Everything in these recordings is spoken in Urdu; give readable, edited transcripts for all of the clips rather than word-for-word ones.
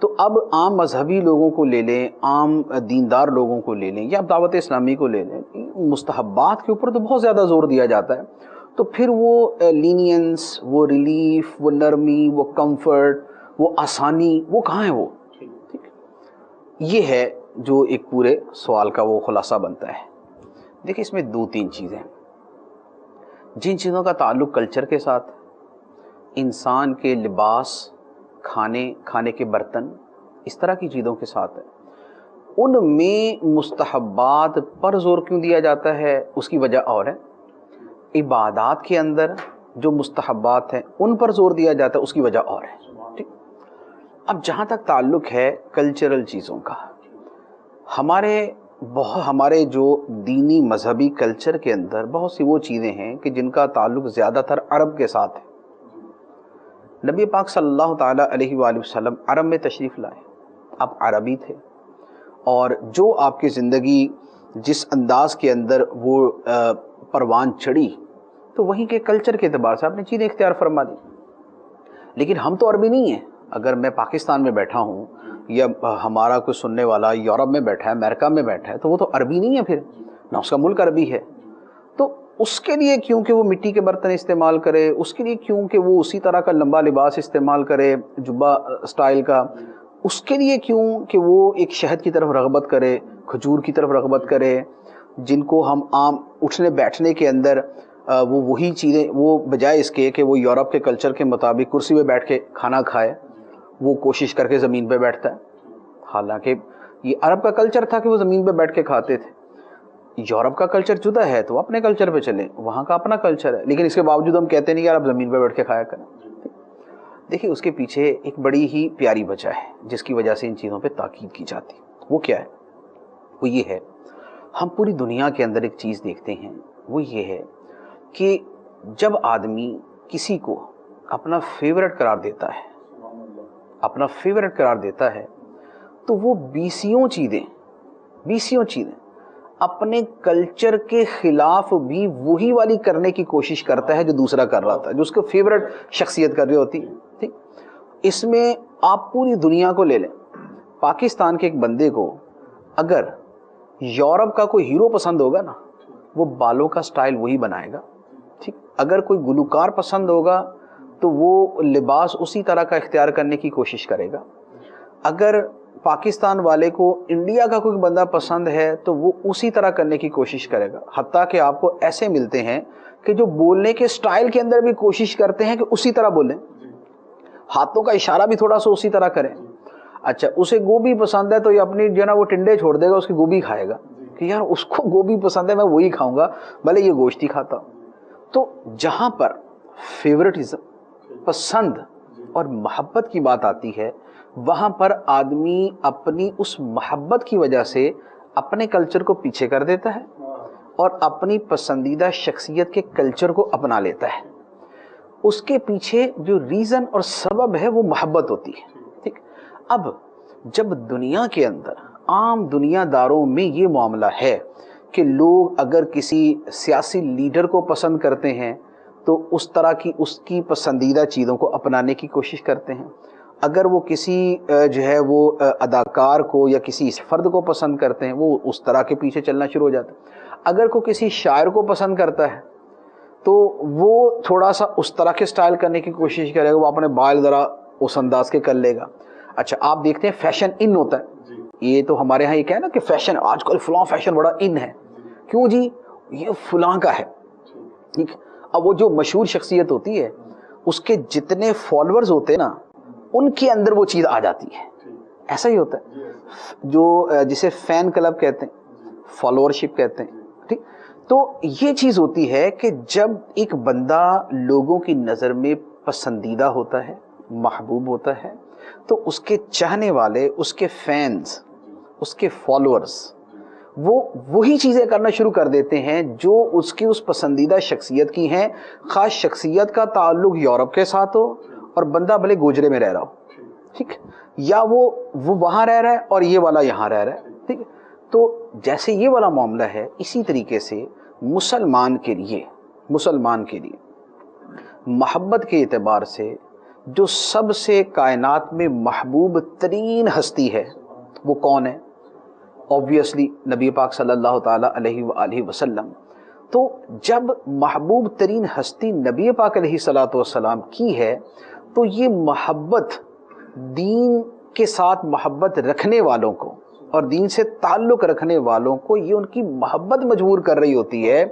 تو اب عام مذہبی لوگوں کو لے لیں، عام دیندار لوگوں کو لے لیں، یا دعوت اسلامی کو لے لیں، مستحبات کے اوپر تو بہت زیادہ زور دیا جاتا ہے. تو پھر وہ لینینس، وہ ریلیف، وہ نرمی، وہ کمفرٹ، وہ آسانی، وہ کہاں ہے وہ؟ ٹھیک، یہ ہے جو ایک پورے سوال کا وہ خلاصہ بنتا ہے. دیکھیں اس میں 2-3 چیزیں ہیں. جن چیزوں کا تعلق کلچر کے ساتھ، انسان کے لباس، کھانے کے برتن، اس طرح کی چیزوں کے ساتھ ہے، ان میں مستحبات پر زور کیوں دیا جاتا ہے اس کی وجہ اور ہے. عبادات کے اندر جو مستحبات ہیں ان پر زور دیا جاتا ہے اس کی وجہ اور ہے. ٹھیک. اب جہاں تک تعلق ہے کلچرل چیزوں کا، ہمارے جو دینی مذہبی کلچر کے اندر بہت سی وہ چیزیں ہیں کہ جن کا تعلق زیادہ تر عرب کے ساتھ ہے. نبی پاک صلی اللہ تعالیٰ علیہ وآلہ وسلم عرب میں تشریف لائے، آپ عربی تھے، اور جو آپ کی زندگی جس انداز کے اندر وہ پروان چڑھی تو وہیں کے کلچر کے اعتبار سے آپ نے چیزیں اختیار فرما دی. لیکن ہم تو عربی نہیں ہیں. اگر میں پاکستان میں بیٹھا ہوں یا ہمارا کوئی سننے والا یورپ میں بیٹھا ہے، امریکہ میں بیٹھا ہے، تو وہ تو عربی نہیں ہے، پھر نہ اس کا ملک عربی ہے. تو اس کے لیے کیونکہ وہ مٹی کے برتن استعمال کرے، اس کے لیے کیونکہ وہ اسی طرح کا لمبا لباس استعمال کرے جبہ سٹائل کا، اس کے لیے کیوں کہ وہ ایک شہد کی طرف رغبت کرے، کھجور کی طرف رغبت کرے، جن کو ہم عام اٹھنے بیٹھنے کے اندر وہ وہی چیزیں، وہ بجائے اس کے کہ وہ یورپ کے کلچر کے مطابق کرسی پہ بیٹھ کے کھانا کھائے، وہ کوشش کر کے زمین پہ بیٹھتا ہے. حالانکہ یہ عرب کا کلچر تھا کہ وہ زمین پہ بیٹھ کے کھاتے تھے. یورپ کا کلچر جدا ہے تو اپنے کلچر پہ چلیں، وہاں کا اپنا کلچر ہے، لیکن اس کے باوجود ہم کہتے نہیں یار آپ زمین پہ بیٹھ کے کھایا کریں. دیکھیے اس کے پیچھے ایک بڑی ہی پیاری وجہ ہے جس کی وجہ سے ان چیزوں پہ تاکید کی جاتی. وہ کیا ہے؟ وہ یہ ہے، ہم پوری دنیا کے اندر ایک چیز دیکھتے ہیں، وہ یہ ہے کہ جب آدمی کسی کو اپنا فیورٹ قرار دیتا ہے تو وہ بیسیوں چیزیں اپنے کلچر کے خلاف بھی وہی والی کرنے کی کوشش کرتا ہے جو دوسرا کر رہا تھا، جو اس کو فیورٹ شخصیت کر رہی ہوتی ہے. ٹھیک. اس میں آپ پوری دنیا کو لے لیں، پاکستان کے ایک بندے کو اگر یورپ کا کوئی ہیرو پسند ہوگا نا، وہ بالوں کا سٹائل وہی بنائے گا. ٹھیک. اگر کوئی گلوکار پسند ہوگا تو وہ لباس اسی طرح کا اختیار کرنے کی کوشش کرے گا. اگر پاکستان والے کو انڈیا کا کوئی بندہ پسند ہے تو وہ اسی طرح کرنے کی کوشش کرے گا. حتیٰ کہ آپ کو ایسے ملتے ہیں کہ جو بولنے کے سٹائل کے اندر بھی کوشش کرتے ہیں کہ اسی طرح بولیں، ہاتھوں کا اشارہ بھی تھوڑا سا اسی طرح کریں. اچھا اسے گوبھی پسند ہے تو یہ اپنی جو ہے نا وہ ٹنڈے چھوڑ دے گا، اس کی گوبھی کھائے گا کہ یار اس کو گوبھی پسند ہے میں وہی کھاؤں گا بھلے یہ گوشت ہی کھاتا ہوں. تو جہاں پر فیورٹزم، پسند اور محبت کی بات آتی ہے، وہاں پر آدمی اپنی اس محبت کی وجہ سے اپنے کلچر کو پیچھے کر دیتا ہے اور اپنی پسندیدہ شخصیت کے کلچر کو اپنا لیتا ہے. اس کے پیچھے جو ریزن اور سبب ہے وہ محبت ہوتی ہے. ٹھیک. اب جب دنیا کے اندر عام دنیا داروں میں یہ معاملہ ہے کہ لوگ اگر کسی سیاسی لیڈر کو پسند کرتے ہیں تو اس طرح کی اس کی پسندیدہ چیزوں کو اپنانے کی کوشش کرتے ہیں. اگر وہ کسی جو ہے وہ اداکار کو یا کسی فرد کو پسند کرتے ہیں وہ اس طرح کے پیچھے چلنا شروع ہو جاتا ہے. اگر کوئی کسی شاعر کو پسند کرتا ہے تو وہ تھوڑا سا اس طرح کے سٹائل کرنے کی کوشش کرے گا، وہ اپنے بال ذرا اس انداز کے کر لے گا. اچھا آپ دیکھتے ہیں فیشن ان ہوتا ہے، یہ تو ہمارے ہاں یہ کہنا کہ فیشن آج کل فلاں فیشن بڑا ان ہے. کیوں جی؟ یہ فلاں کا ہے. ٹھیک. اب وہ جو مشہور شخصیت ہوتی ہے اس کے جتنے فالوورز ہوتے ہیں نا ان کے اندر وہ چیز آ جاتی ہے. ایسا ہی ہوتا ہے جو جسے فین کلب کہتے ہیں، فالوورشپ کہتے ہیں. ٹھیک. تو یہ چیز ہوتی ہے کہ جب ایک بندہ لوگوں کی نظر میں پسندیدہ ہوتا ہے، محبوب ہوتا ہے، تو اس کے چاہنے والے، اس کے فینز، اس کے فالوورز وہ وہی چیزیں کرنا شروع کر دیتے ہیں جو اس کی اس پسندیدہ شخصیت کی ہیں، خاص شخصیت کا تعلق یورپ کے ساتھ ہو اور بندہ بھلے گوجرے میں رہ رہا ہو. ٹھیک. یا وہ وہاں رہ رہا ہے اور یہ والا یہاں رہ رہا ہے. ٹھیک. تو جیسے یہ والا معاملہ ہے، اسی طریقے سے مسلمان کے لیے محبت کے اعتبار سے جو سب سے کائنات میں محبوب ترین ہستی ہے وہ کون ہے؟ اوبویسلی نبی پاک صلی اللہ تعالیٰ علیہ وآلہ وسلم. تو جب محبوب ترین ہستی نبی پاک علیہ الصلوۃ والسلام کی ہے تو یہ محبت دین کے ساتھ محبت رکھنے والوں کو اور دین سے تعلق رکھنے والوں کو یہ ان کی محبت مجبور کر رہی ہوتی ہے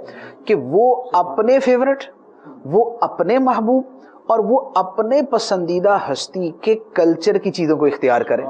کہ وہ اپنے فیورٹ، وہ اپنے محبوب اور وہ اپنے پسندیدہ ہستی کے کلچر کی چیزوں کو اختیار کریں.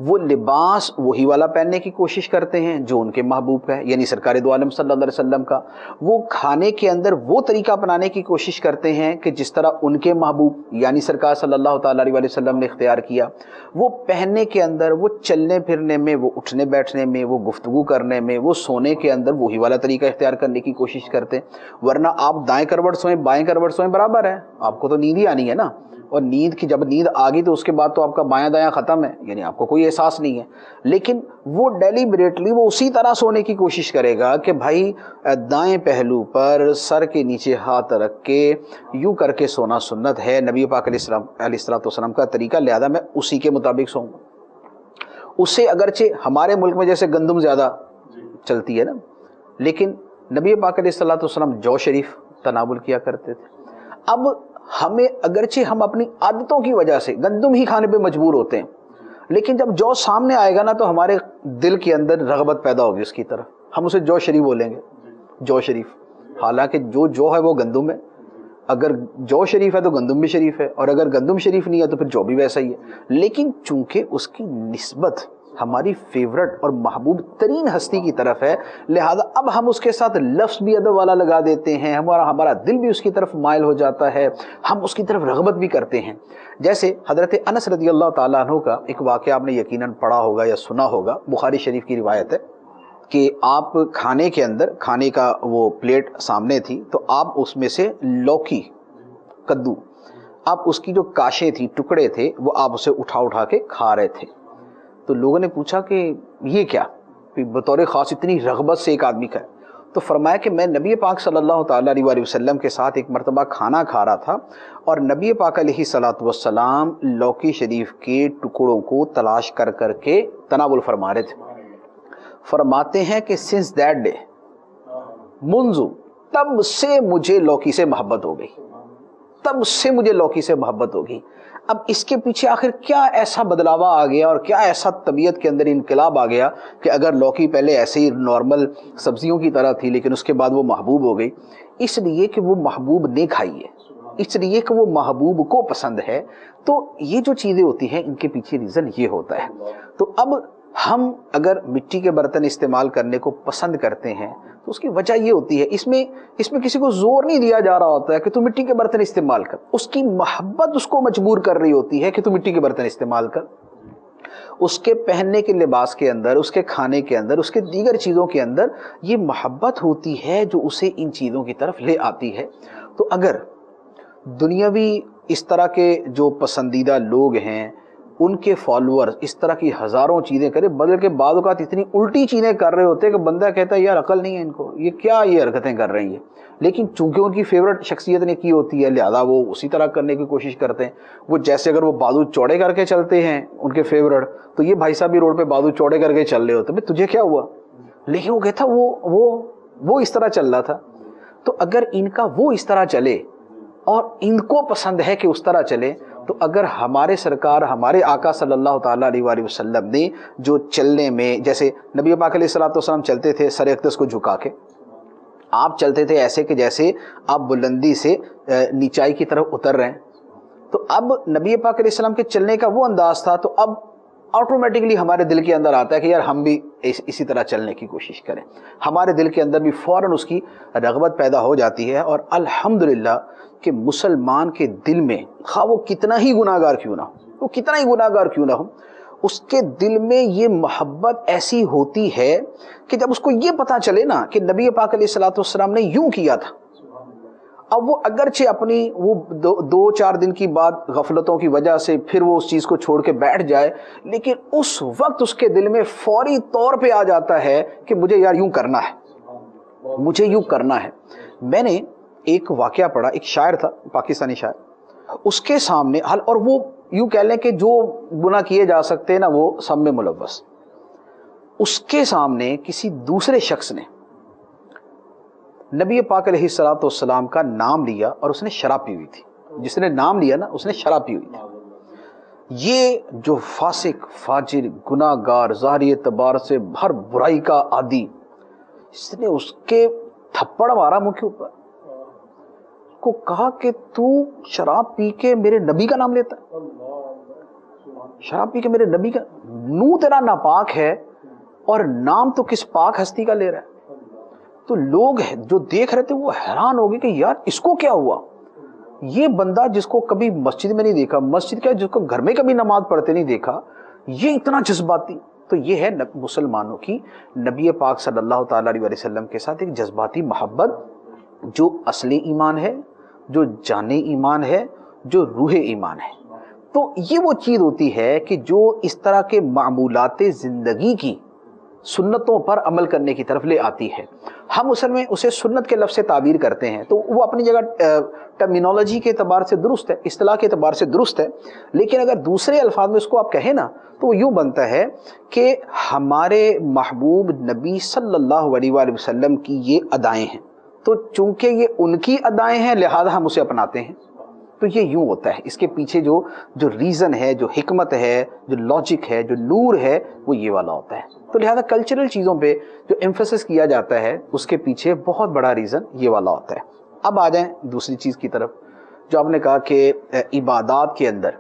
وہ لباس وہی والا پہننے کی کوشش کرتے ہیں جو ان کے محبوب ہے، یعنی سرکار دو عالم صلی اللہ علیہ وسلم کا. وہ کھانے کے اندر وہ طریقہ اپنانے کی کوشش کرتے ہیں کہ جس طرح ان کے محبوب یعنی سرکار صلی اللہ تعالیٰ علیہ وسلم نے اختیار کیا. وہ پہننے کے اندر، وہ چلنے پھرنے میں، وہ اٹھنے بیٹھنے میں، وہ گفتگو کرنے میں، وہ سونے کے اندر وہی والا طریقہ اختیار کرنے کی کوشش کرتے ہیں. ورنہ آپ دائیں کروٹ سوئیں بائیں کروٹ سوئیں برابر ہے، آپ کو تو نیند ہی آنی ہے نا. اور نیند کی جب نیند آ گئی تو اس کے بعد تو آپ کا بایاں دایاں ختم ہے، یعنی آپ کو کوئی احساس نہیں ہے. لیکن وہ ڈیلیبریٹلی وہ اسی طرح سونے کی کوشش کرے گا کہ بھائی دائیں پہلو پر سر کے نیچے ہاتھ رکھ کے یوں کر کے سونا سنت ہے، نبی پاک علیہ الصلوۃ والسلام کا طریقہ، لہذا میں اسی کے مطابق سوؤں گا. اسے اگرچہ ہمارے ملک میں جیسے گندم زیادہ چلتی ہے نا، لیکن نبی پاک علیہ الصلوۃ والسلام جو شریف تناول کیا کرتے تھے. اب ہمیں اگرچہ ہم اپنی عادتوں کی وجہ سے گندم ہی کھانے پہ مجبور ہوتے ہیں، لیکن جب جو سامنے آئے گا نا تو ہمارے دل کے اندر رغبت پیدا ہوگی اس کی طرف، ہم اسے جو شریف بولیں گے، جو شریف. حالانکہ جو ہے وہ گندم ہے. اگر جو شریف ہے تو گندم بھی شریف ہے، اور اگر گندم شریف نہیں ہے تو پھر جو بھی ویسا ہی ہے. لیکن چونکہ اس کی نسبت ہماری فیورٹ اور محبوب ترین ہستی کی طرف ہے، لہذا اب ہم اس کے ساتھ لفظ بھی ادب والا لگا دیتے ہیں، ہمارا دل بھی اس کی طرف مائل ہو جاتا ہے، ہم اس کی طرف رغبت بھی کرتے ہیں. جیسے حضرت انس رضی اللہ تعالیٰ عنہ کا ایک واقعہ آپ نے یقیناً پڑھا ہوگا یا سنا ہوگا، بخاری شریف کی روایت ہے کہ آپ کھانے کے اندر، کھانے کا وہ پلیٹ سامنے تھی تو آپ اس میں سے لوکی، کدو، آپ اس کی جو کاشیں تھی، ٹکڑے تھے، وہ آپ اسے اٹھا کے کھا رہے تھے. تو لوگوں نے پوچھا کہ یہ کیا، بطور خاص اتنی رغبت سے ایک آدمی کا ہے؟ تو فرمایا کہ میں نبی پاک صلی اللہ تعالیٰ علیہ وسلم کے ساتھ ایک مرتبہ کھانا کھا رہا تھا اور نبی پاک علیہ الصلوۃ والسلام لوکی شریف کے ٹکڑوں کو تلاش کر کے تناول فرما رہے تھے. فرماتے ہیں کہ سنس دیٹ ڈے، منذ، تب سے مجھے لوکی سے محبت ہو گئی، تب سے مجھے لوکی سے محبت ہوگی. اب اس کے پیچھے آخر کیا ایسا بدلاوا آ گیا اور کیا ایسا طبیعت کے اندر انقلاب آ گیا کہ اگر لوکی پہلے ایسے ہی نارمل سبزیوں کی طرح تھی لیکن اس کے بعد وہ محبوب ہو گئی؟ اس لیے کہ وہ محبوب نے کھائی ہے، اس لیے کہ وہ محبوب کو پسند ہے. تو یہ جو چیزیں ہوتی ہیں ان کے پیچھے ریزن یہ ہوتا ہے. تو اب ہم اگر مٹی کے برتن استعمال کرنے کو پسند کرتے ہیں تو اس کی وجہ یہ ہوتی ہے، اس میں کسی کو زور نہیں دیا جا رہا ہوتا ہے کہ تو مٹی کے برتن استعمال کر، اس کی محبت اس کو مجبور کر رہی ہوتی ہے کہ تو مٹی کے برتن استعمال کر. اس کے پہننے کے لباس کے اندر، اس کے کھانے کے اندر، اس کے دیگر چیزوں کے اندر یہ محبت ہوتی ہے جو اسے ان چیزوں کی طرف لے آتی ہے. تو اگر دنیاوی اس طرح کے جو پسندیدہ لوگ ہیں ان کے فالوور اس طرح کی ہزاروں چیزیں کرے، بدل کے بعض اوقات اتنی الٹی چیزیں کر رہے ہوتے ہیں کہ بندہ کہتا ہے یار عقل نہیں ہے ان کو، یہ کیا یہ حرکتیں کر رہی ہیں. لیکن چونکہ ان کی فیورٹ شخصیت نے کی ہوتی ہے لہذا وہ اسی طرح کرنے کی کوشش کرتے ہیں. وہ جیسے اگر وہ بازو چوڑے کر کے چلتے ہیں ان کے فیورٹ، تو یہ بھائی صاحب بھی روڈ پہ بازو چوڑے کر کے چل رہے ہوتے ہیں، تجھے کیا ہوا؟ لیکن وہ کہتا وہ اس طرح چل رہا تھا. تو اگر ان کا وہ اس طرح چلے اور ان کو پسند ہے کہ اس طرح چلے، تو اگر ہمارے سرکار، ہمارے آقا صلی اللہ تعالیٰ علیہ وآلہ وسلم نے جو چلنے میں، جیسے نبی پاک علیہ الصلوۃ والسلام چلتے تھے سر اقدس کو جھکا کے، آپ چلتے تھے ایسے کہ جیسے آپ بلندی سے نیچائی کی طرف اتر رہے ہیں. تو اب نبی پاک علیہ السلام کے چلنے کا وہ انداز تھا، تو اب آٹومیٹکلی ہمارے دل کے اندر آتا ہے کہ یار ہم بھی اسی طرح چلنے کی کوشش کریں. ہمارے دل کے اندر بھی فوراً اس کی رغبت پیدا ہو جاتی ہے. اور الحمدللہ کہ مسلمان کے دل میں، خواہ وہ کتنا ہی گناہ گار کیوں نہ ہو، وہ کتنا ہی گناہ گار کیوں نہ ہو، اس کے دل میں یہ محبت ایسی ہوتی ہے کہ جب اس کو یہ پتا چلے نا کہ نبی پاک علیہ الصلوۃ والسلام نے یوں کیا تھا، اب وہ اگرچہ اپنی وہ دو چار دن کی بعد غفلتوں کی وجہ سے پھر وہ اس چیز کو چھوڑ کے بیٹھ جائے، لیکن اس وقت اس کے دل میں فوری طور پہ آ جاتا ہے کہ مجھے یار یوں کرنا ہے، مجھے یوں کرنا ہے. میں نے ایک واقعہ پڑھا، ایک شاعر تھا، پاکستانی شاعر، اس کے سامنے اور وہ یوں کہہ لیں کہ جو گناہ کیے جا سکتے ہیں نا وہ سب میں ملوث، اس کے سامنے کسی دوسرے شخص نے نبی پاک علیہ الصلوۃ والسلام کا نام لیا اور اس نے شراب پی ہوئی تھی، جس نے نام لیا نا اس نے شراب پی ہوئی تھی، یہ جو فاسق فاجر گناہ گار ظاہری اعتبار سے ہر برائی کا عادی، اس نے اس کے تھپڑ مارا منہ کے اوپر، کو کہا کہ تو شراب پی کے میرے نبی کا نام لیتا ہے، شراب پی کے میرے نبی کا، منہ تیرا ناپاک ہے اور نام تو کس پاک ہستی کا لے رہا ہے۔ تو لوگ جو دیکھ رہے تھے وہ حیران ہو گئے کہ یار اس کو کیا ہوا، یہ بندہ جس کو کبھی مسجد میں نہیں دیکھا، مسجد کا جس کو گھر میں کبھی نماز پڑھتے نہیں دیکھا، یہ اتنا جذباتی۔ تو یہ ہے مسلمانوں کی نبی پاک صلی اللہ تعالیٰ علیہ وسلم کے ساتھ ایک جذباتی محبت، جو اصلی ایمان ہے، جو جانی ایمان ہے، جو روح ایمان ہے۔ تو یہ وہ چیز ہوتی ہے کہ جو اس طرح کے معمولات زندگی کی سنتوں پر عمل کرنے کی طرف لے آتی ہے۔ ہم اصل میں اسے سنت کے لفظ سے تعبیر کرتے ہیں، تو وہ اپنی جگہ ٹرمینالوجی کے اعتبار سے درست ہے، اصطلاح کے اعتبار سے درست ہے، لیکن اگر دوسرے الفاظ میں اس کو آپ کہیں نا تو وہ یوں بنتا ہے کہ ہمارے محبوب نبی صلی اللہ علیہ وآلہ وسلم کی یہ ادائیں ہیں، تو چونکہ یہ ان کی ادائیں ہیں لہذا ہم اسے اپناتے ہیں۔ تو یہ یوں ہوتا ہے، اس کے پیچھے جو ریزن ہے، جو حکمت ہے، جو لاجک ہے، جو نور ہے، وہ یہ والا ہوتا ہے۔ تو لہذا کلچرل چیزوں پہ جو ایمفیسس کیا جاتا ہے اس کے پیچھے بہت بڑا ریزن یہ والا ہوتا ہے۔ اب آ جائیں دوسری چیز کی طرف، جو آپ نے کہا کہ عبادات کے اندر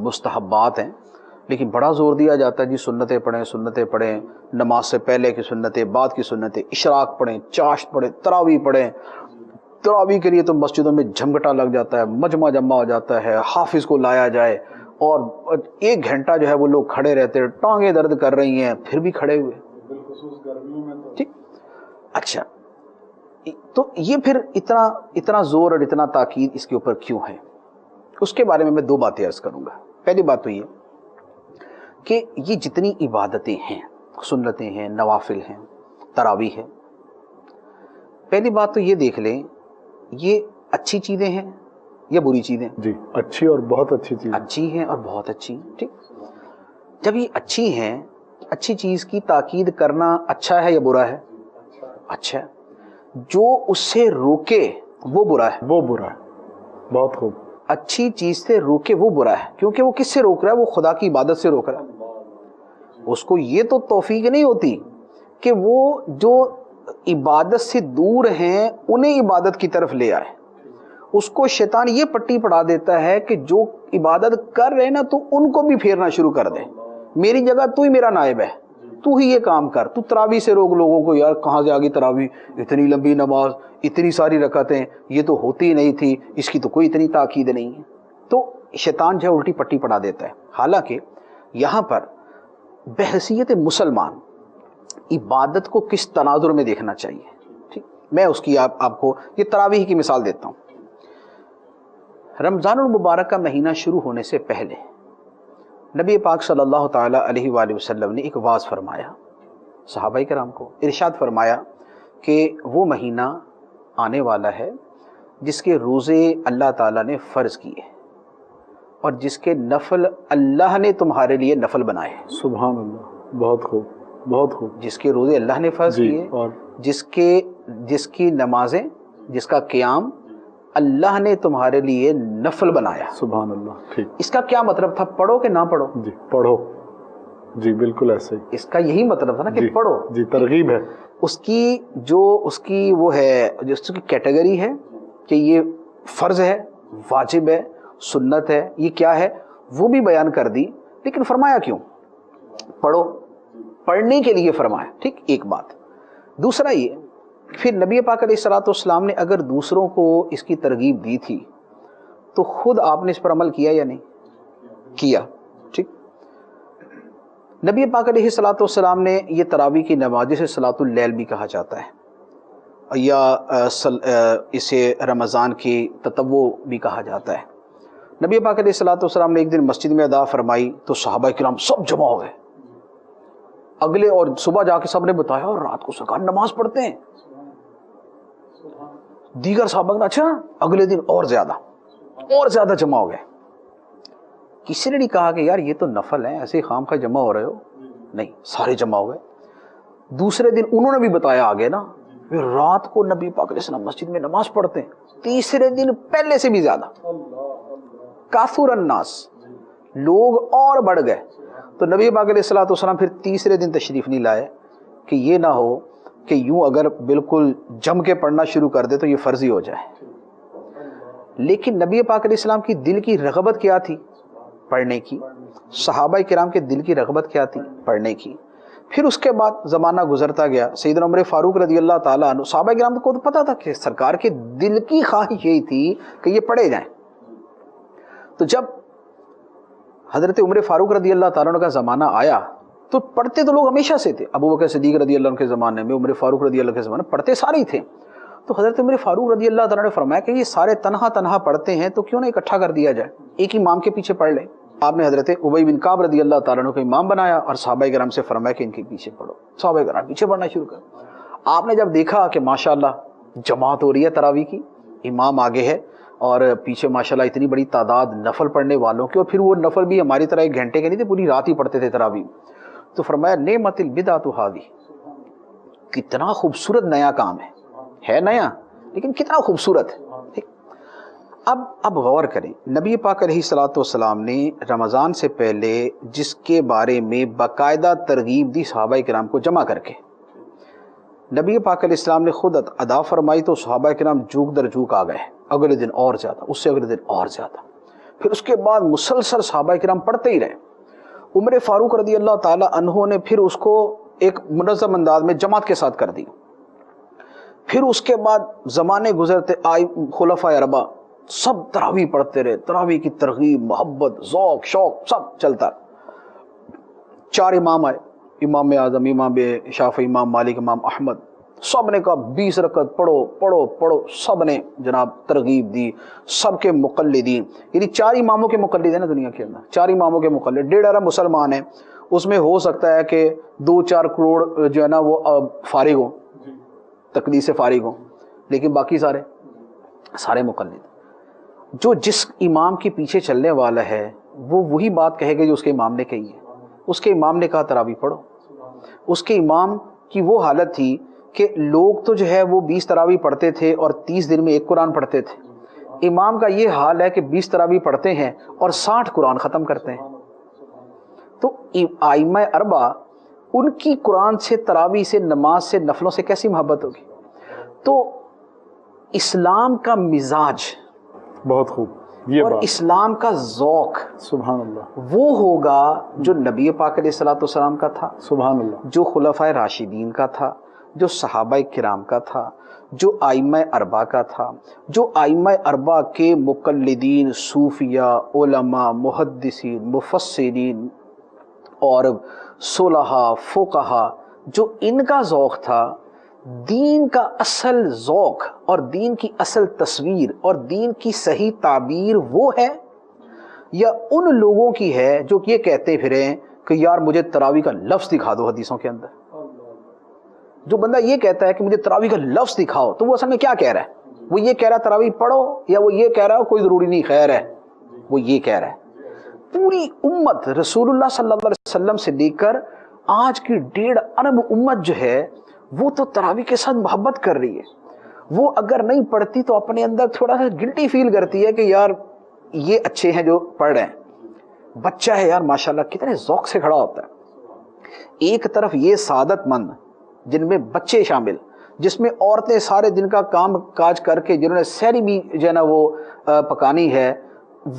مستحبات ہیں، لیکن بڑا زور دیا جاتا ہے جی سنتیں پڑھیں، سنتیں پڑھیں، نماز سے پہلے کی سنتیں، بعد کی سنتیں، اشراق پڑھیں، چاشت پڑھیں، تراویح پڑھیں۔ تراویح کے لیے تو مسجدوں میں جھمگٹا لگ جاتا ہے، مجمع جمع ہو جاتا ہے، حافظ کو لایا جائے، اور 1 گھنٹہ جو ہے وہ لوگ کھڑے رہتے ہیں، ٹانگیں درد کر رہی ہیں پھر بھی کھڑے ہوئے، بالخصوص گرمیوں میں۔ ٹھیک، اچھا تو یہ پھر اتنا زور اور اتنا تاکید اس کے اوپر کیوں ہے؟ اس کے بارے میں 2 باتیں عرض کروں گا۔ پہلی بات تو یہ کہ یہ جتنی عبادتیں ہیں، سنتیں ہیں، نوافل ہیں، تراویح ہے، پہلی بات تو یہ دیکھ لیں یہ اچھی چیزیں ہیں یا بری چیزیں؟ جی اچھی اور بہت اچھی چیز، اچھی ہیں اور بہت اچھی۔ ٹھیک، جب یہ اچھی ہیں، اچھی چیز کی تاکید کرنا اچھا ہے یا برا ہے؟ اچھا ہے۔ جو اس سے روکے وہ برا ہے؟ وہ برا ہے۔ بہت خوب۔ اچھی چیز سے روکے وہ برا ہے، کیونکہ وہ کس سے روک رہا ہے؟ وہ خدا کی عبادت سے روک رہا ہے۔ اس کو یہ تو توفیق نہیں ہوتی کہ وہ جو عبادت سے دور ہیں انہیں عبادت کی طرف لے آئے۔ اس کو شیطان یہ پٹی پڑھا دیتا ہے کہ جو عبادت کر رہے نا تو ان کو بھی پھیرنا شروع کر دے، میری جگہ تو ہی میرا نائب ہے، تو ہی یہ کام کر، تو تراویح سے روک لوگوں کو، یار کہاں سے آگی تراویح، اتنی لمبی نماز، اتنی ساری رکعتیں، یہ تو ہوتی نہیں تھی، اس کی تو کوئی اتنی تاکید نہیں ہے۔ تو شیطان جو ہے الٹی پٹی پڑھا دیتا ہے۔ حالانکہ یہاں پر بحیثیت مسلمان عبادت کو کس تناظر میں دیکھنا چاہیے، ٹھیک، میں اس کی آپ کو یہ تراویح کی مثال دیتا ہوں۔ رمضان المبارک کا مہینہ شروع ہونے سے پہلے نبی پاک صلی اللہ تعالیٰ علیہ وآلہ وسلم نے ایک واعظ فرمایا صحابہ کرام کو، ارشاد فرمایا کہ وہ مہینہ آنے والا ہے جس کے روزے اللہ تعالیٰ نے فرض کیے اور جس کے نفل اللہ نے تمہارے لیے نفل بنائے۔ سبحان اللہ، بہت خوب، بہت خوب۔ جس کے روزے اللہ نے فرض کیے اور جس کی نمازیں، جس کا قیام اللہ نے تمہارے لیے نفل بنایا۔ سبحان اللہ۔ ٹھیک، اس کا کیا مطلب تھا؟ پڑھو کہ نہ پڑھو؟ جی پڑھو، جی بالکل ایسے ہی، اس کا یہی مطلب تھا نا کہ پڑھو۔ جی ترغیب ہے۔ اس کی وہ ہے جو اس کی کیٹیگری ہے کہ یہ فرض ہے، واجب ہے، سنت ہے، یہ کیا ہے وہ بھی بیان کر دی، لیکن فرمایا کیوں؟ پڑھو، پڑھنے کے لیے فرمایا۔ ٹھیک، ایک بات۔ دوسرا یہ پھر نبی پاک علیہ الصلوۃ والسلام نے اگر دوسروں کو اس کی ترغیب دی تھی تو خود آپ نے اس پر عمل کیا یا نہیں کیا؟ ٹھیک، نبی پاک علیہ الصلوۃ والسلام نے یہ تراویح کی نماز جسے صلاۃ اللیل بھی کہا جاتا ہے یا اسے رمضان کی تطوع بھی کہا جاتا ہے، نبی پاک علیہ الصلوۃ والسلام نے ایک دن مسجد میں ادا فرمائی تو صحابہ کرام سب جمع ہو گئے، اگلے اور صبح جا کے سب نے بتایا اور رات کو سرکار نماز پڑھتے ہیں۔ دیگر صحابہ نے اچھا، اگلے دن اور زیادہ، اور زیادہ جمع ہو گئے. کسی نے نہیں کہا کہ یار یہ تو نفل ہے, ایسے خام خواہ جمع ہو رہے ہو, نہیں, سارے جمع ہو گئے. دوسرے دن انہوں نے بھی بتایا آگے نا, رات کو نبی پاک علیہ السلام مسجد میں نماز پڑھتے ہیں. تیسرے دن پہلے سے بھی زیادہ, کافر الناس, لوگ اور بڑھ گئے. تو نبی پاک علیہ السلام پھر تیسرے دن تشریف نہیں لائے کہ یہ نہ ہو کہ یوں اگر بالکل جم کے پڑھنا شروع کر دے تو یہ فرضی ہو جائے. لیکن نبی پاک علیہ السلام کی دل کی رغبت کیا تھی؟ پڑھنے کی. صحابہ کرام کے دل کی رغبت کیا تھی؟ پڑھنے کی. پھر اس کے بعد زمانہ گزرتا گیا, سیدنا عمر فاروق رضی اللہ تعالیٰ عنہ, صحابہ کرام کو تو پتا تھا کہ سرکار کے دل کی خواہش یہی تھی کہ یہ پڑھے جائیں. تو جب حضرت عمر فاروق رضی اللہ تعالیٰ عنہ کا زمانہ آیا تو پڑھتے تو لوگ ہمیشہ سے تھے. ابو بکر صدیق رضی اللہ عنہ کے زمانے میں, عمر فاروق رضی اللہ کے زمانے میں پڑھتے سارے ہی تھے. تو حضرت عمر فاروق رضی اللہ تعالیٰ نے فرمایا کہ یہ سارے تنہا تنہا پڑھتے ہیں تو کیوں نہ اکٹھا کر دیا جائے, ایک امام کے پیچھے پڑھ لیں. آپ نے حضرت ابی بن کعب رضی اللہ تعالیٰ عنہ کو امام بنایا اور صحابہ کرام سے فرمایا کہ ان کے پیچھے پڑھو. صحابہ کرام پیچھے پڑھنا شروع کر. آپ نے جب دیکھا کہ ماشاءاللہ جماعت ہو رہی ہے تراویح کی, امام آگے ہے اور پیچھے ماشاءاللہ اتنی بڑی تعداد نفل پڑھنے والوں کی, اور پھر وہ نفل بھی ہماری طرح ایک گھنٹے کے نہیں تھے, پوری رات ہی پڑھتے تھے تراویح. تو فرمایا نعمت البدعۃ ھذہ, کتنا خوبصورت نیا کام ہے نیا لیکن کتنا خوبصورت ہے. اب غور کریں, نبی پاک علیہ الصلوۃ والسلام نے رمضان سے پہلے جس کے بارے میں باقاعدہ ترغیب دی صحابہ کرام کو جمع کر کے, نبی پاک علیہ السلام نے خود ادا فرمائی تو صحابہ کرام جوک در جوک آ گئے. اگلے دن اور زیادہ, اس سے اگلے دن اور زیادہ. پھر اس کے بعد مسلسل صحابہ کرام پڑھتے ہی رہے. عمر فاروق رضی اللہ تعالی عنہ نے پھر اس کو ایک منظم انداز میں جماعت کے ساتھ کر دی. پھر اس کے بعد زمانے گزرتے آئے, خلفائے اربعہ سب تراویح پڑھتے رہے. تراویح کی ترغیب, محبت, ذوق, شوق سب چلتا. 4 امام آئے, امام اعظم, امام شافعی, امام مالک, امام احمد, سب نے کہا 20 رکعت پڑھو پڑھو پڑھو. سب نے جناب ترغیب دی. سب کے مقلدین, یعنی 4 اماموں کے مقلد ہیں نا دنیا کے اندر, 4 اماموں کے مقلد, 1.5 ارب مسلمان ہیں. اس میں ہو سکتا ہے کہ 2-4 کروڑ جو ہے نا وہ فارغ ہوں, تقلید سے فارغ ہوں, لیکن باقی سارے مقلد. جو جس امام کے پیچھے چلنے والا ہے وہ وہی بات کہے گا جو اس کے امام نے کہی ہے. اس کے امام نے کہا تراویح پڑھو. اس کے امام کی وہ حالت تھی کہ لوگ تو جو ہے وہ 20 تراویح پڑھتے تھے اور 30 دن میں 1 قرآن پڑھتے تھے. امام کا یہ حال ہے کہ 20 تراویح پڑھتے ہیں اور 60 قرآن ختم کرتے ہیں. تو ائمہ اربعہ, ان کی قرآن سے, تراویح سے, نماز سے, نفلوں سے کیسی محبت ہوگی. تو اسلام کا مزاج بہت خوب, یہ اور بات, اسلام کا ذوق سبحان اللہ, وہ ہوگا جو نبی پاک علیہ الصلوۃ والسلام کا تھا, سبحان اللہ, جو خلفائے راشدین کا تھا, جو صحابہ کرام کا تھا, جو ائمہ اربعہ کا تھا, جو ائمہ اربعہ کے مقلدین, صوفیاء, علماء, محدثین, مفسرین اور صلحاء, فقہاء, جو ان کا ذوق تھا. دین کا اصل ذوق اور دین کی اصل تصویر اور دین کی صحیح تعبیر وہ ہے, یا ان لوگوں کی ہے جو یہ کہتے پھریں کہ یار مجھے تراویح کا لفظ دکھا دو حدیثوں کے اندر. جو بندہ یہ کہتا ہے کہ مجھے تراویح کا لفظ دکھاؤ تو وہ اصل میں کیا کہہ رہا ہے؟ وہ یہ کہہ رہا ہے تراویح پڑھو, یا وہ یہ کہہ رہا ہے کوئی ضروری نہیں خیر ہے؟ وہ یہ کہہ رہا ہے پوری امت رسول اللہ صلی اللہ علیہ وسلم سے لے کر آج کی 1.5 ارب امت جو ہے وہ تو تراویح کے ساتھ محبت کر رہی ہے. وہ اگر نہیں پڑھتی تو اپنے اندر تھوڑا سا گلٹی فیل کرتی ہے کہ یار یہ اچھے ہیں جو پڑھ رہے ہیں. بچہ ہے یار ماشاءاللہ کتنے ذوق سے کھڑا ہوتا ہے. ایک طرف یہ سعادت مند جن میں بچے شامل, جس میں عورتیں سارے دن کا کام کاج کر کے جنہوں نے سحری بھی جو ہے نا وہ پکانی ہے,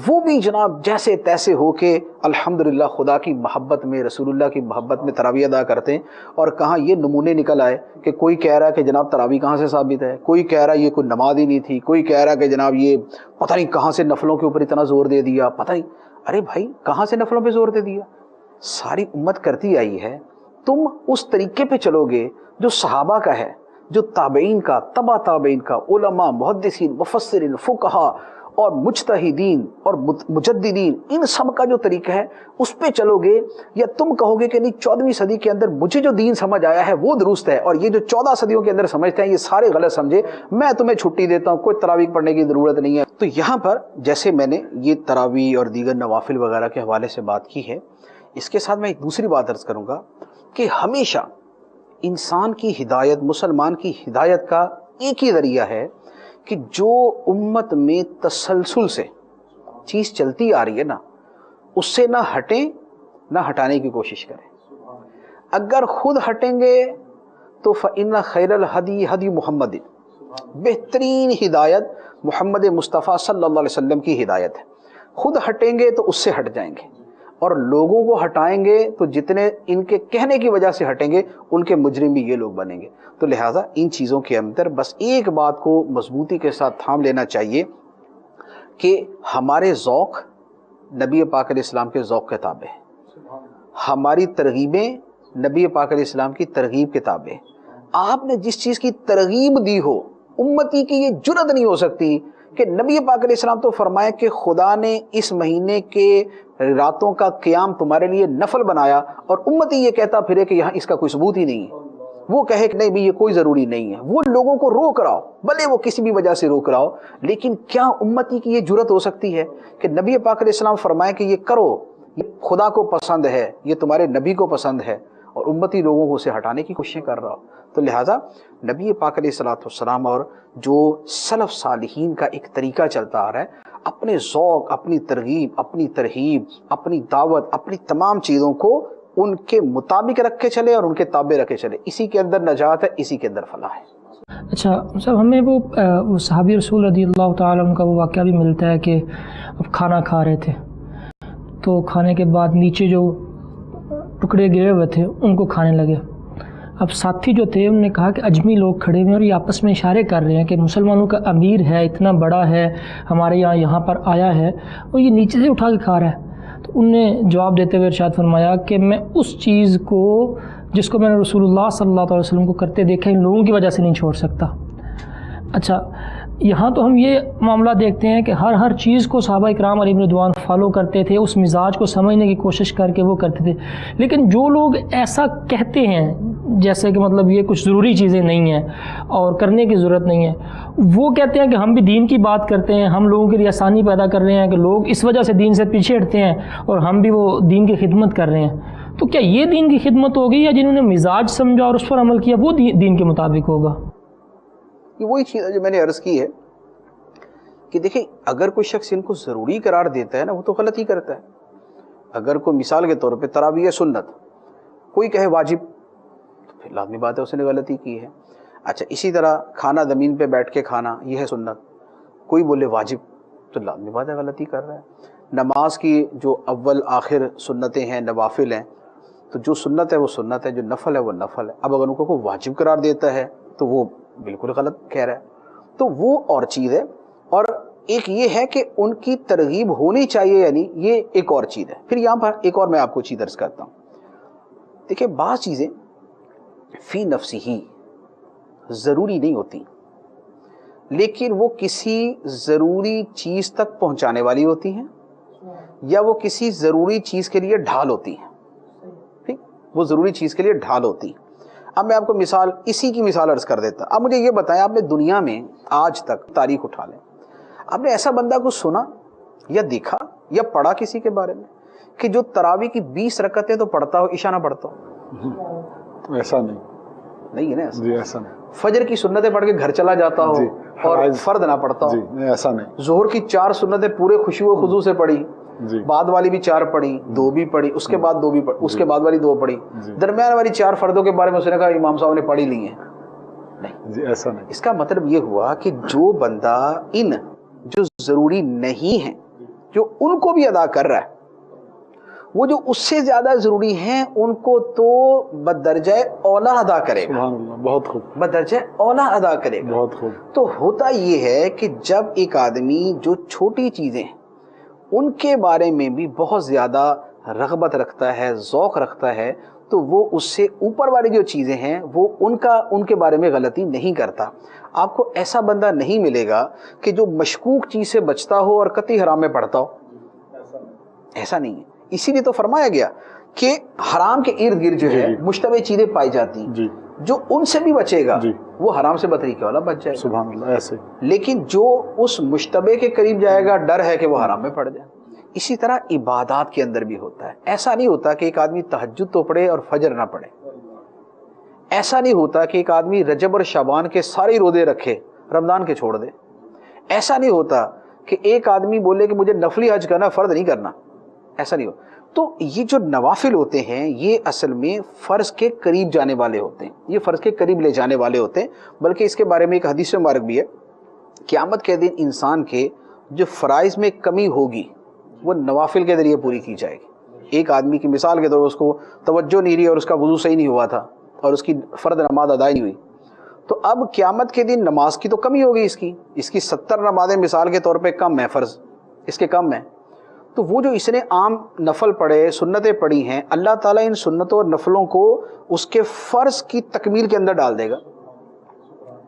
وہ بھی جناب جیسے تیسے ہو کے الحمدللہ خدا کی محبت میں, رسول اللہ کی محبت میں تراویح ادا کرتے ہیں. اور کہاں یہ نمونے نکل آئے کہ کوئی کہہ رہا ہے کہ جناب تراویح کہاں سے ثابت ہے, کوئی کہہ رہا ہے یہ کوئی نماز ہی نہیں تھی, کوئی کہہ رہا ہے کہ جناب یہ پتہ نہیں کہاں سے نفلوں کے اوپر اتنا زور دے دیا, پتہ نہیں. ارے بھائی کہاں سے نفلوں پہ زور دے دیا؟ ساری امت کرتی آئی ہے. تم اس طریقے پہ چلو گے جو صحابہ کا ہے, جو تابعین کا, تبع تابعین کا, علماء, محدثین, مفسرین, فقہاء اور مجتہدین اور مجددین، ان سب کا جو طریقہ ہے اس پہ چلو گے، یا تم کہو گے کہ نہیں 14ویں صدی کے اندر مجھے جو دین سمجھ آیا ہے وہ درست ہے اور یہ جو 14 صدیوں کے اندر سمجھتے ہیں یہ سارے غلط سمجھے، میں تمہیں چھٹی دیتا ہوں، کوئی تراویح پڑھنے کی ضرورت نہیں ہے۔ تو یہاں پر جیسے میں نے یہ تراویح اور دیگر نوافل وغیرہ کے حوالے سے بات کی ہے، اس کے ساتھ میں ایک دوسری بات عرض کروں گا کہ ہمیشہ انسان کی ہدایت، مسلمان کی ہدایت کا ایک ہی ذریعہ ہے کہ جو امت میں تسلسل سے چیز چلتی آ رہی ہے نا، اس سے نہ ہٹیں نہ ہٹانے کی کوشش کریں۔ اگر خود ہٹیں گے تو فإن خیر الہدی ہدی محمد، بہترین ہدایت محمد مصطفیٰ صلی اللہ علیہ وسلم کی ہدایت ہے۔ خود ہٹیں گے تو اس سے ہٹ جائیں گے، اور لوگوں کو ہٹائیں گے تو جتنے ان کے کہنے کی وجہ سے ہٹیں گے ان کے مجرم بھی یہ لوگ بنیں گے۔ تو لہٰذا ان چیزوں کے اندر بس ایک بات کو مضبوطی کے ساتھ تھام لینا چاہیے کہ ہمارے ذوق نبی پاک علیہ السلام کے ذوق کے تابع ہیں، ہماری ترغیبیں نبی پاک علیہ السلام کی ترغیب کے تابع ہیں۔ آپ نے جس چیز کی ترغیب دی ہو، امتی کی یہ جرت نہیں ہو سکتی کہ نبی پاک علیہ السلام تو فرمائے کہ خدا نے اس مہینے کے راتوں کا قیام تمہارے لیے نفل بنایا، اور امتی یہ کہتا پھرے کہ یہاں اس کا کوئی ثبوت ہی نہیں ہے، وہ کہے کہ نہیں بھی یہ کوئی ضروری نہیں ہے، وہ لوگوں کو روک رہا ہو، بھلے وہ کسی بھی وجہ سے روک رہا ہو، لیکن کیا امتی کی یہ جرت ہو سکتی ہے کہ نبی پاک علیہ السلام فرمائے کہ یہ کرو، یہ خدا کو پسند ہے، یہ تمہارے نبی کو پسند ہے، اور امتی لوگوں کو اسے ہٹانے کی کوششیں کر رہا ہو؟ تو لہٰذا نبی پاک علیہ السلام اور جو سلف صالحین کا ایک طریقہ چلتا آ رہا ہے، اپنے ذوق، اپنی ترغیب، اپنی ترہیب، اپنی دعوت، اپنی تمام چیزوں کو ان کے مطابق رکھ کے چلے اور ان کے تابع رکھ کے چلے، اسی کے اندر نجات ہے، اسی کے اندر فلاح ہے۔ اچھا صاحب، ہمیں وہ صحابی رسول رضی اللہ تعالیٰ عنہ کا وہ واقعہ بھی ملتا ہے کہ اب کھانا کھا رہے تھے تو کھانے کے بعد نیچے جو ٹکڑے گرے ہوئے تھے ان کو کھانے لگے۔ اب ساتھی جو تھے انہوں نے کہا کہ اجمی لوگ کھڑے ہوئے اور یہ آپس میں اشارے کر رہے ہیں کہ مسلمانوں کا امیر ہے، اتنا بڑا ہے، ہمارے یہاں پر آیا ہے اور یہ نیچے سے اٹھا کے کھا رہا ہے۔ تو انہوں نے جواب دیتے ہوئے ارشاد فرمایا کہ میں اس چیز کو جس کو میں نے رسول اللہ صلی اللہ علیہ وسلم کو کرتے دیکھا ان لوگوں کی وجہ سے نہیں چھوڑ سکتا۔ اچھا، یہاں تو ہم یہ معاملہ دیکھتے ہیں کہ ہر چیز کو صحابہ اکرام علیہم رضوان فالو کرتے تھے، اس مزاج کو سمجھنے کی کوشش کر کے وہ کرتے تھے، لیکن جو لوگ ایسا کہتے ہیں جیسے کہ مطلب یہ کچھ ضروری چیزیں نہیں ہیں اور کرنے کی ضرورت نہیں ہے، وہ کہتے ہیں کہ ہم بھی دین کی بات کرتے ہیں، ہم لوگوں کے لیے آسانی پیدا کر رہے ہیں کہ لوگ اس وجہ سے دین سے پیچھے ہٹتے ہیں اور ہم بھی وہ دین کی خدمت کر رہے ہیں۔ تو کیا یہ دین کی خدمت ہوگی، یا جنہوں نے مزاج سمجھا اور اس پر عمل کیا وہ دین کے مطابق ہوگا؟ یہ وہی چیز ہے جو میں نے عرض کی ہے کہ دیکھیں، اگر کوئی شخص ان کو ضروری قرار دیتا ہے نا، وہ تو غلط ہی کرتا ہے۔ اگر کوئی مثال کے طور پہ تراویح سنت کوئی کہے واجب، تو پھر لازمی بات ہے اس نے غلطی کی ہے۔ اچھا، اسی طرح کھانا زمین پہ بیٹھ کے کھانا یہ ہے سنت، کوئی بولے واجب، تو لازمی بات ہے غلطی کر رہا ہے۔ نماز کی جو اول آخر سنتیں ہیں، نوافل ہیں، تو جو سنت ہے وہ سنت ہے، جو نفل ہے وہ نفل ہے۔ اب اگر ان کو کوئی واجب قرار دیتا ہے تو وہ بالکل غلط کہہ رہا ہے، تو وہ اور چیز ہے۔ اور ایک یہ ہے کہ ان کی ترغیب ہونی چاہیے، یعنی یہ ایک اور چیز ہے۔ پھر یہاں پر ایک اور میں آپ کو چیز عرض کرتا ہوں، دیکھیں بعض چیزیں فی نفسی ہی ضروری نہیں ہوتی، لیکن وہ کسی ضروری چیز تک پہنچانے والی ہوتی ہیں، یا وہ کسی ضروری چیز کے لیے ڈھال ہوتی ہیں۔ ٹھیک، وہ ضروری چیز کے لیے ڈھال ہوتی ہیں۔ اب میں آپ کو مثال، اسی کی مثال عرض کر دیتا۔ اب مجھے یہ بتائیں، آپ نے دنیا میں آج تک تاریخ اٹھا لیں، آپ نے ایسا بندہ کو سنا یا دیکھا یا پڑھا کسی کے بارے میں کہ جو تراویح کی 20 رکعتیں تو پڑھتا ہو، عشاء نہ پڑھتا ہو؟ ایسا نہیں ہے نا؟ جی، ایسا نہیں۔ فجر کی سنتیں پڑھ کے گھر چلا جاتا ہو اور فرد نہ پڑھتا ہو؟ جی، ایسا نہیں۔ ظہر کی 4 سنتیں پورے خشوع و خضوع سے پڑھی، بعد والی بھی 4 پڑھی، 2 بھی پڑھی، اس کے بعد 2 بھی پڑھی، اس کے بعد والی 2 پڑھی، درمیان والی 4 فردوں کے بارے میں اس نے کہا امام صاحب نے پڑھی لی ہیں؟ نہیں جی، ایسا نہیں۔ اس کا مطلب یہ ہوا کہ جو بندہ ان جو ضروری نہیں ہیں، جو ان کو بھی ادا کر رہا ہے، وہ جو اس سے زیادہ ضروری ہیں ان کو تو بدرجہ اولا ادا کرے گا۔ سبحان اللہ، بہت خوب، بدرجہ اولا ادا کرے گا۔ بہت خوب۔ تو ہوتا یہ ہے کہ جب ایک آدمی جو چھوٹی چیزیں ہیں ان کے بارے میں بھی بہت زیادہ رغبت رکھتا ہے، ذوق رکھتا ہے، تو وہ اس سے اوپر والی جو چیزیں ہیں وہ ان کے بارے میں غلطی نہیں کرتا۔ آپ کو ایسا بندہ نہیں ملے گا کہ جو مشکوک چیز سے بچتا ہو اور قطعی حرام میں پڑتا ہو. ایسا نہیں ہے. اسی لیے تو فرمایا گیا کہ حرام کے ارد گرد جو ہے مشتبہ چیزیں پائی جاتی ہیں, جو ان سے بھی بچے گا وہ حرام سے بطریقے والا بچ جائے گا. سبحان اللہ. ایسے لیکن جو اس مشتبہ کے قریب جائے گا, ڈر ہے کہ وہ حرام میں پڑ جائے. اسی طرح عبادات کے اندر بھی ہوتا ہے. ایسا نہیں ہوتا کہ ایک آدمی تہجد تو پڑھے اور فجر نہ پڑھے. ایسا نہیں ہوتا کہ ایک آدمی رجب اور شعبان کے سارے روزے رکھے, رمضان کے چھوڑ دے. ایسا نہیں ہوتا کہ ایک آدمی بولے کہ مجھے نفلی حج کرنا, فرض نہیں کرنا. ایسا نہیں ہوتا. تو یہ جو نوافل ہوتے ہیں یہ اصل میں فرض کے قریب جانے والے ہوتے ہیں, یہ فرض کے قریب لے جانے والے ہوتے ہیں. بلکہ اس کے بارے میں ایک حدیث مبارک بھی ہے, قیامت کے دن انسان کے جو فرائض میں کمی ہوگی وہ نوافل کے ذریعے پوری کی جائے گی. ایک آدمی کی مثال کے طور پر اس کو توجہ نہیں رہی اور اس کا وضو صحیح نہیں ہوا تھا اور اس کی فرض نماز ادا نہیں ہوئی, تو اب قیامت کے دن نماز کی تو کمی ہوگی. اس کی 70 نمازیں مثال کے طور پہ کم ہیں, فرض اس کے کم ہیں. تو وہ جو اس نے عام نفل پڑھے, سنتیں پڑھی ہیں, اللہ تعالیٰ ان سنتوں اور نفلوں کو اس کے فرض کی تکمیل کے اندر ڈال دے گا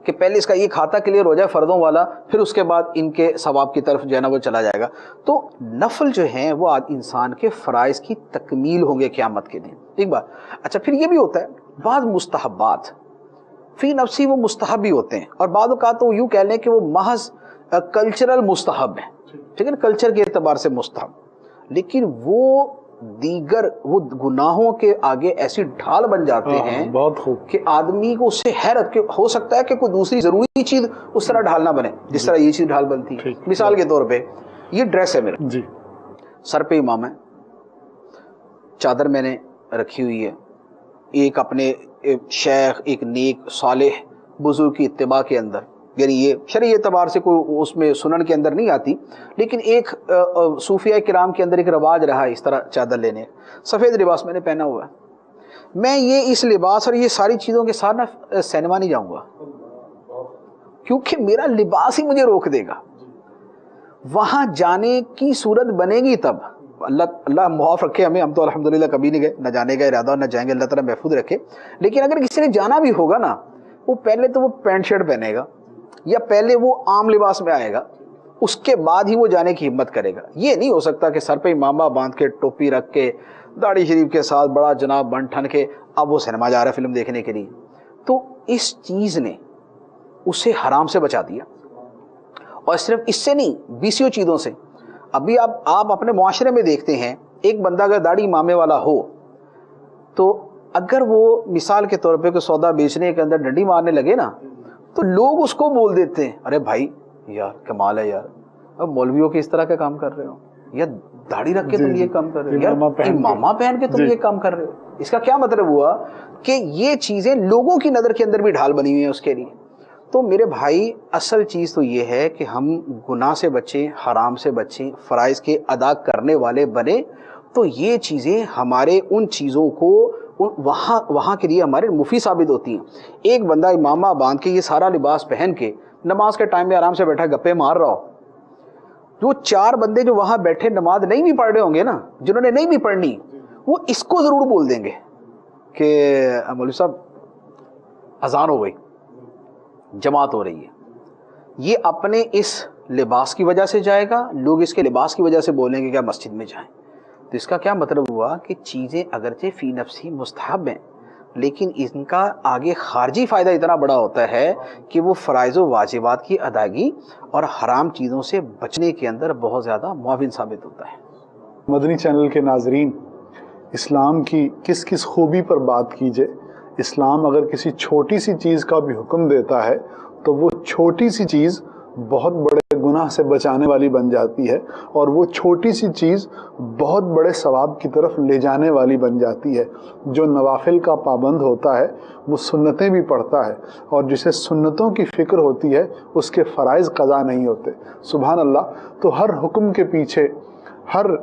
کہ پہلے اس کا یہ کھاتا کلیئر ہو جائے فرضوں والا, پھر اس کے بعد ان کے ثواب کی طرف جو ہے نا وہ چلا جائے گا. تو نفل جو ہیں وہ انسان کے فرائض کی تکمیل ہوں گے قیامت کے دن. ایک بات. اچھا, پھر یہ بھی ہوتا ہے بعض مستحبات فی نفسی وہ مستحب بھی ہوتے ہیں, اور بعض اوقات تو یوں کہہ لیں کہ وہ محض کلچرل مستحب ہیں, ٹھیک ہے نا, کلچر کے اعتبار سے مستحب, لیکن وہ دیگر وہ گناہوں کے آگے ایسی ڈھال بن جاتے ہیں بہت خوب کہ آدمی کو اس سے حیرت کہ ہو سکتا ہے کہ کوئی دوسری ضروری چیز اس طرح ڈھال نہ بنے جس طرح یہ چیز ڈھال بنتی ہے. مثال کے طور پہ یہ ڈریس ہے میرا, جی, سر پہ امام ہے, چادر میں نے رکھی ہوئی ہے, ایک اپنے شیخ, ایک نیک صالح بزرگ کی اتباع کے اندر, یعنی یہ شرعی اعتبار سے کوئی اس میں سنن کے اندر نہیں آتی, لیکن ایک صوفیہ کرام کے اندر ایک رواج رہا ہے اس طرح چادر لینے. سفید لباس میں نے پہنا ہوا ہے, میں یہ اس لباس اور یہ ساری چیزوں کے ساتھ نا سینما نہیں جاؤں گا, کیونکہ میرا لباس ہی مجھے روک دے گا. وہاں جانے کی صورت بنے گی تب, اللہ معاف رکھے ہمیں, ہم تو الحمدللہ کبھی نہیں گئے, نہ جانے کا ارادہ اور نہ جائیں گے, اللہ تعالیٰ محفوظ رکھے. لیکن اگر کسی نے جانا بھی ہوگا نا, وہ پہلے تو وہ پینٹ شرٹ پہنے گا یا پہلے وہ عام لباس میں آئے گا, اس کے بعد ہی وہ جانے کی ہمت کرے گا. یہ نہیں ہو سکتا کہ سر پہ امامہ باندھ کے, ٹوپی رکھ کے, داڑھی شریف کے ساتھ بڑا جناب بن ٹھن کے اب وہ سینما جا رہا ہے فلم دیکھنے کے لیے. تو اس چیز نے اسے حرام سے بچا دیا. اور صرف اس سے نہیں, بیسیوں چیزوں سے. ابھی آپ اپنے معاشرے میں دیکھتے ہیں, ایک بندہ اگر داڑھی امامے والا ہو تو اگر وہ مثال کے طور پہ کوئی سودا بیچنے کے اندر ڈنڈی مارنے لگے نا, تو لوگ اس کو بول دیتے ہیں, ارے بھائی یار کمال ہے یار, اب مولویوں کے اس طرح کا کام کر رہے ہو, یا داڑھی رکھ کے تم یہ کام کر رہے ہو, یار امامہ پہن کے تم یہ کام کر رہے ہو. اس کا کیا مطلب ہوا کہ یہ چیزیں لوگوں کی نظر کے اندر بھی ڈھال بنی ہوئی ہیں اس کے لیے. تو میرے بھائی اصل چیز تو یہ ہے کہ ہم گناہ سے بچیں, حرام سے بچیں, فرائض کے ادا کرنے والے بنے, تو یہ چیزیں ہمارے ان چیزوں کو وہاں کے لیے ہمارے مفید ثابت ہوتی ہیں. ایک بندہ امامہ باندھ کے یہ سارا لباس پہن کے نماز کے ٹائم میں آرام سے بیٹھا گپے مار رہا ہو, جو 4 بندے جو وہاں بیٹھے نماز نہیں بھی پڑھ رہے ہوں گے نا, جنہوں نے نہیں بھی پڑھنی, وہ اس کو ضرور بول دیں گے کہ مولوی صاحب اذان ہو گئی, جماعت ہو رہی ہے. یہ اپنے اس لباس کی وجہ سے جائے گا, لوگ اس کے لباس کی وجہ سے بولیں گے کہ مسجد میں جائیں. تو اس کا کیا مطلب ہوا کہ چیزیں اگرچہ فی نفسی مستحب ہیں, لیکن ان کا آگے خارجی فائدہ اتنا بڑا ہوتا ہے کہ وہ فرائض و واجبات کی ادائیگی اور حرام چیزوں سے بچنے کے اندر بہت زیادہ معاون ثابت ہوتا ہے. مدنی چینل کے ناظرین, اسلام کی کس کس خوبی پر بات کیجئے. اسلام اگر کسی چھوٹی سی چیز کا بھی حکم دیتا ہے تو وہ چھوٹی سی چیز بہت بڑے گناہ سے بچانے والی بن جاتی ہے, اور وہ چھوٹی سی چیز بہت بڑے ثواب کی طرف لے جانے والی بن جاتی ہے. جو نوافل کا پابند ہوتا ہے وہ سنتیں بھی پڑھتا ہے, اور جسے سنتوں کی فکر ہوتی ہے اس کے فرائض قضا نہیں ہوتے. سبحان اللہ. تو ہر حکم کے پیچھے, ہر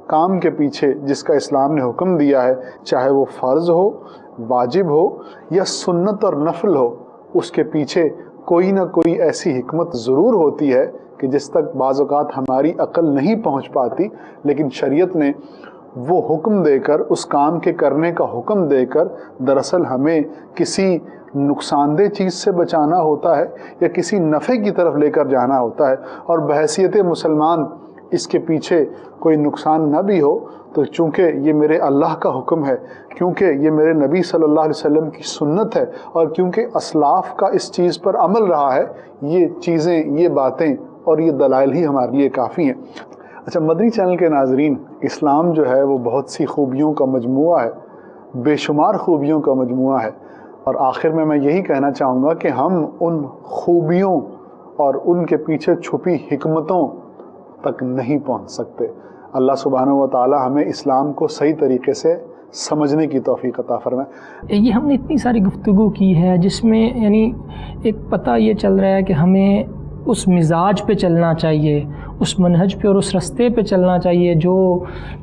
کام کے پیچھے جس کا اسلام نے حکم دیا ہے, چاہے وہ فرض ہو, واجب ہو یا سنت اور نفل ہو, اس کے پیچھے کوئی نہ کوئی ایسی حکمت ضرور ہوتی ہے کہ جس تک بعض اوقات ہماری عقل نہیں پہنچ پاتی, لیکن شریعت نے وہ حکم دے کر، اس کام کے کرنے کا حکم دے کر دراصل ہمیں کسی نقصان دہ چیز سے بچانا ہوتا ہے یا کسی نفع کی طرف لے کر جانا ہوتا ہے، اور بحیثیت مسلمان اس کے پیچھے کوئی نقصان نہ بھی ہو تو چونکہ یہ میرے اللہ کا حکم ہے، کیونکہ یہ میرے نبی صلی اللہ علیہ وسلم کی سنت ہے، اور کیونکہ اسلاف کا اس چیز پر عمل رہا ہے، یہ چیزیں، یہ باتیں اور یہ دلائل ہی ہمارے لیے کافی ہیں۔ اچھا، مدنی چینل کے ناظرین، اسلام جو ہے وہ بہت سی خوبیوں کا مجموعہ ہے، بے شمار خوبیوں کا مجموعہ ہے، اور آخر میں یہی کہنا چاہوں گا کہ ہم ان خوبیوں اور ان کے پیچھے چھپی حکمتوں تک نہیں پہنچ سکتے۔ اللہ سبحانہ و تعالی ہمیں اسلام کو صحیح طریقے سے سمجھنے کی توفیق عطا فرمائے۔ یہ ہم نے اتنی ساری گفتگو کی ہے جس میں یعنی ایک پتہ یہ چل رہا ہے کہ ہمیں اس مزاج پہ چلنا چاہیے، اس منہج پہ اور اس رستے پہ چلنا چاہیے جو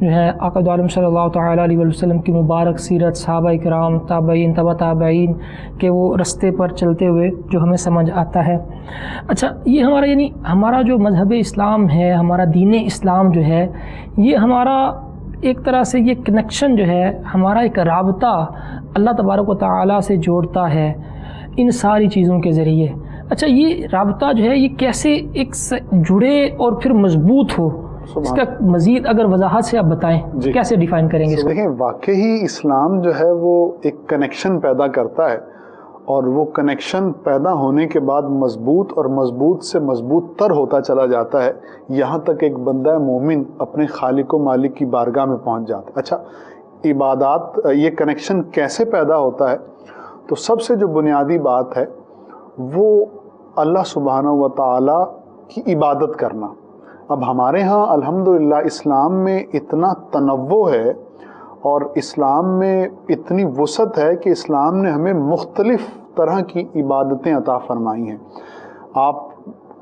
ہے آقا دو عالم صلی اللہ تعالیٰ علیہ وسلم کی مبارک سیرت، صحابہ کرام، تابعین، تبع تابعین کے وہ رستے پر چلتے ہوئے جو ہمیں سمجھ آتا ہے۔ اچھا، یہ ہمارا یعنی ہمارا جو مذہب اسلام ہے، ہمارا دین اسلام جو ہے، یہ ہمارا ایک طرح سے یہ کنیکشن جو ہے، ہمارا ایک رابطہ اللہ تبارک و تعالیٰ سے جوڑتا ہے ان ساری چیزوں کے ذریعے۔ اچھا، یہ رابطہ جو ہے یہ کیسے ایک جڑے اور پھر مضبوط ہو، اس کا مزید اگر وضاحت سے آپ بتائیں کیسے ڈیفائن کریں گے؟ دیکھیں، واقعی اسلام جو ہے وہ ایک کنیکشن پیدا کرتا ہے، اور وہ کنیکشن پیدا ہونے کے بعد مضبوط اور مضبوط سے مضبوط تر ہوتا چلا جاتا ہے، یہاں تک ایک بندہ مومن اپنے خالق و مالک کی بارگاہ میں پہنچ جاتا ہے۔ اچھا، عبادات، یہ کنیکشن کیسے پیدا ہوتا ہے؟ تو سب سے جو بنیادی بات ہے وہ اللہ سبحانہ و تعالی کی عبادت کرنا۔ اب ہمارے ہاں الحمدللہ اسلام میں اتنا تنوع ہے اور اسلام میں اتنی وسعت ہے کہ اسلام نے ہمیں مختلف طرح کی عبادتیں عطا فرمائی ہیں۔ آپ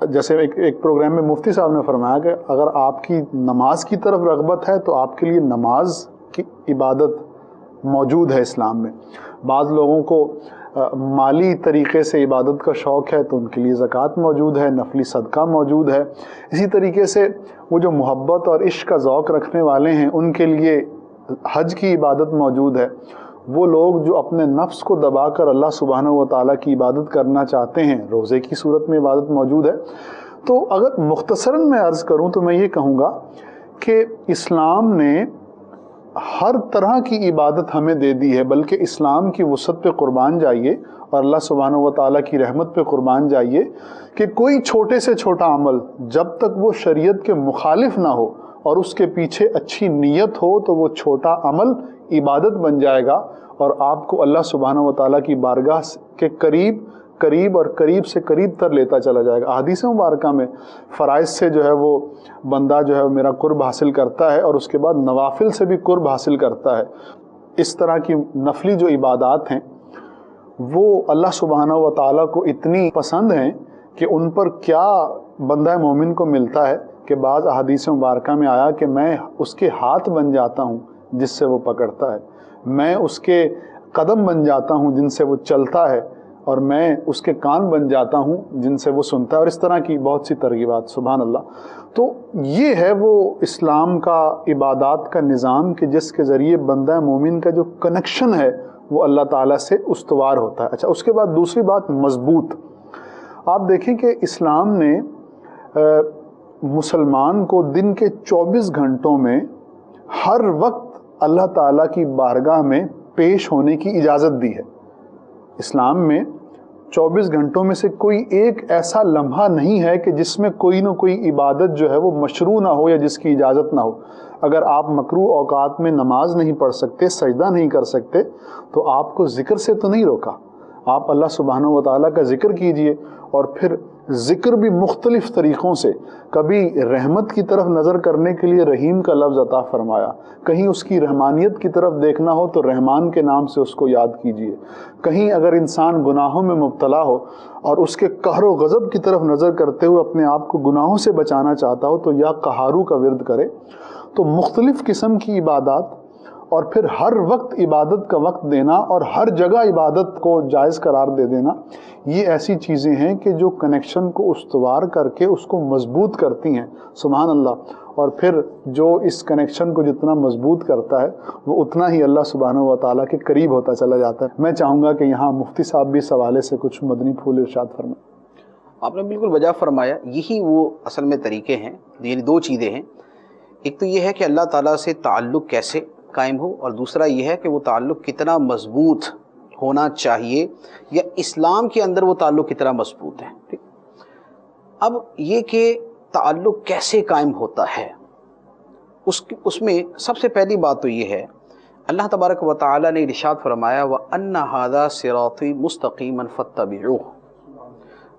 جیسے ایک پروگرام میں مفتی صاحب نے فرمایا کہ اگر آپ کی نماز کی طرف رغبت ہے تو آپ کے لیے نماز کی عبادت موجود ہے اسلام میں۔ بعض لوگوں کو مالی طریقے سے عبادت کا شوق ہے تو ان کے لیے زکوٰۃ موجود ہے، نفلی صدقہ موجود ہے۔ اسی طریقے سے وہ جو محبت اور عشق کا ذوق رکھنے والے ہیں ان کے لیے حج کی عبادت موجود ہے۔ وہ لوگ جو اپنے نفس کو دبا کر اللہ سبحانہ و تعالیٰ کی عبادت کرنا چاہتے ہیں، روزے کی صورت میں عبادت موجود ہے۔ تو اگر مختصراً میں عرض کروں تو میں یہ کہوں گا کہ اسلام نے ہر طرح کی عبادت ہمیں دے دی ہے، بلکہ اسلام کی وسعت پہ قربان جائیے اور اللہ سبحانہ و تعالیٰ کی رحمت پہ قربان جائیے کہ کوئی چھوٹے سے چھوٹا عمل جب تک وہ شریعت کے مخالف نہ ہو اور اس کے پیچھے اچھی نیت ہو تو وہ چھوٹا عمل عبادت بن جائے گا، اور آپ کو اللہ سبحانہ و تعالیٰ کی بارگاہ کے قریب اور قریب سے قریب تر لیتا چلا جائے گا۔ احادیث مبارکہ میں فرائض سے جو ہے وہ بندہ جو ہے میرا قرب حاصل کرتا ہے اور اس کے بعد نوافل سے بھی قرب حاصل کرتا ہے۔ اس طرح کی نفلی جو عبادات ہیں وہ اللہ سبحانہ و تعالیٰ کو اتنی پسند ہیں کہ ان پر کیا بندہ مومن کو ملتا ہے کہ بعض احادیث مبارکہ میں آیا کہ میں اس کے ہاتھ بن جاتا ہوں جس سے وہ پکڑتا ہے، میں اس کے قدم بن جاتا ہوں جن سے وہ چلتا ہے، اور میں اس کے کان بن جاتا ہوں جن سے وہ سنتا ہے، اور اس طرح کی بہت سی ترغیبات۔ سبحان اللہ۔ تو یہ ہے وہ اسلام کا عبادات کا نظام کہ جس کے ذریعے بندہ مومن کا جو کنیکشن ہے وہ اللہ تعالیٰ سے استوار ہوتا ہے۔ اچھا، اس کے بعد دوسری بات مضبوط۔ آپ دیکھیں کہ اسلام نے مسلمان کو دن کے 24 گھنٹوں میں ہر وقت اللہ تعالیٰ کی بارگاہ میں پیش ہونے کی اجازت دی ہے۔ اسلام میں 24 گھنٹوں میں سے کوئی ایک ایسا لمحہ نہیں ہے کہ جس میں کوئی نہ کوئی عبادت جو ہے وہ مشروع نہ ہو یا جس کی اجازت نہ ہو۔ اگر آپ مکروہ اوقات میں نماز نہیں پڑھ سکتے، سجدہ نہیں کر سکتے، تو آپ کو ذکر سے تو نہیں روکا۔ آپ اللہ سبحانہ و تعالیٰ کا ذکر کیجئے، اور پھر ذکر بھی مختلف طریقوں سے۔ کبھی رحمت کی طرف نظر کرنے کے لیے رحیم کا لفظ عطا فرمایا، کہیں اس کی رحمانیت کی طرف دیکھنا ہو تو رحمان کے نام سے اس کو یاد کیجئے، کہیں اگر انسان گناہوں میں مبتلا ہو اور اس کے قہر و غضب کی طرف نظر کرتے ہوئے اپنے آپ کو گناہوں سے بچانا چاہتا ہو تو یا قہارو کا ورد کرے۔ تو مختلف قسم کی عبادات اور پھر ہر وقت عبادت کا وقت دینا اور ہر جگہ عبادت کو جائز قرار دے دینا، یہ ایسی چیزیں ہیں کہ جو کنیکشن کو استوار کر کے اس کو مضبوط کرتی ہیں. سبحان اللہ. اور پھر جو اس کنیکشن کو جتنا مضبوط کرتا ہے وہ اتنا ہی اللہ سبحانہ و تعالیٰ کے قریب ہوتا چلا جاتا ہے. میں چاہوں گا کہ یہاں مفتی صاحب بھی اس حوالے سے کچھ مدنی پھول ارشاد فرمائیں. آپ نے بالکل وجہ فرمایا. یہی وہ اصل میں طریقے ہیں، یعنی دو چیزیں ہیں. ایک تو یہ ہے کہ اللہ تعالیٰ سے تعلق کیسے قائم ہو، اور دوسرا یہ ہے کہ وہ تعلق کتنا مضبوط ہونا چاہیے، یا اسلام کے اندر وہ تعلق کتنا مضبوط ہے. ٹھیک. اب یہ کہ تعلق کیسے قائم ہوتا ہے، اس میں سب سے پہلی بات تو یہ ہے، اللہ تبارک و تعالیٰ نے ارشاد فرمایا وَأَنَّ هَذَا صِرَاطِي مُسْتَقِيمًا فَاتَّبِعُوهُ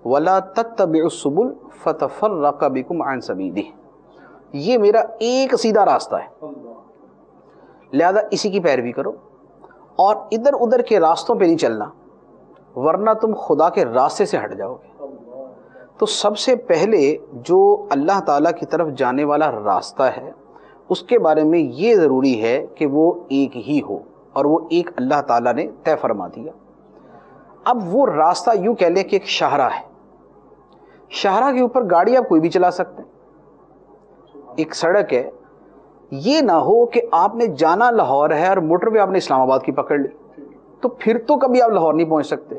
وَلَا تَتَّبِعُوا السُّبُلَ فَتَفَرَّقَ بِكُمْ عَنْ سَبِيلِهِ. یہ میرا ایک سیدھا راستہ ہے، لہذا اسی کی پیروی کرو اور ادھر ادھر کے راستوں پہ نہیں چلنا، ورنہ تم خدا کے راستے سے ہٹ جاؤ گے. تو سب سے پہلے جو اللہ تعالیٰ کی طرف جانے والا راستہ ہے اس کے بارے میں یہ ضروری ہے کہ وہ ایک ہی ہو، اور وہ ایک اللہ تعالیٰ نے طے فرما دیا. اب وہ راستہ یوں کہہ لیں کہ ایک شاہراہ ہے، شاہراہ کے اوپر گاڑی آپ کوئی بھی چلا سکتے ہیں. ایک سڑک ہے، یہ نہ ہو کہ آپ نے جانا لاہور ہے اور موٹر پہ آپ نے اسلام آباد کی پکڑ لی، تو پھر تو کبھی آپ لاہور نہیں پہنچ سکتے.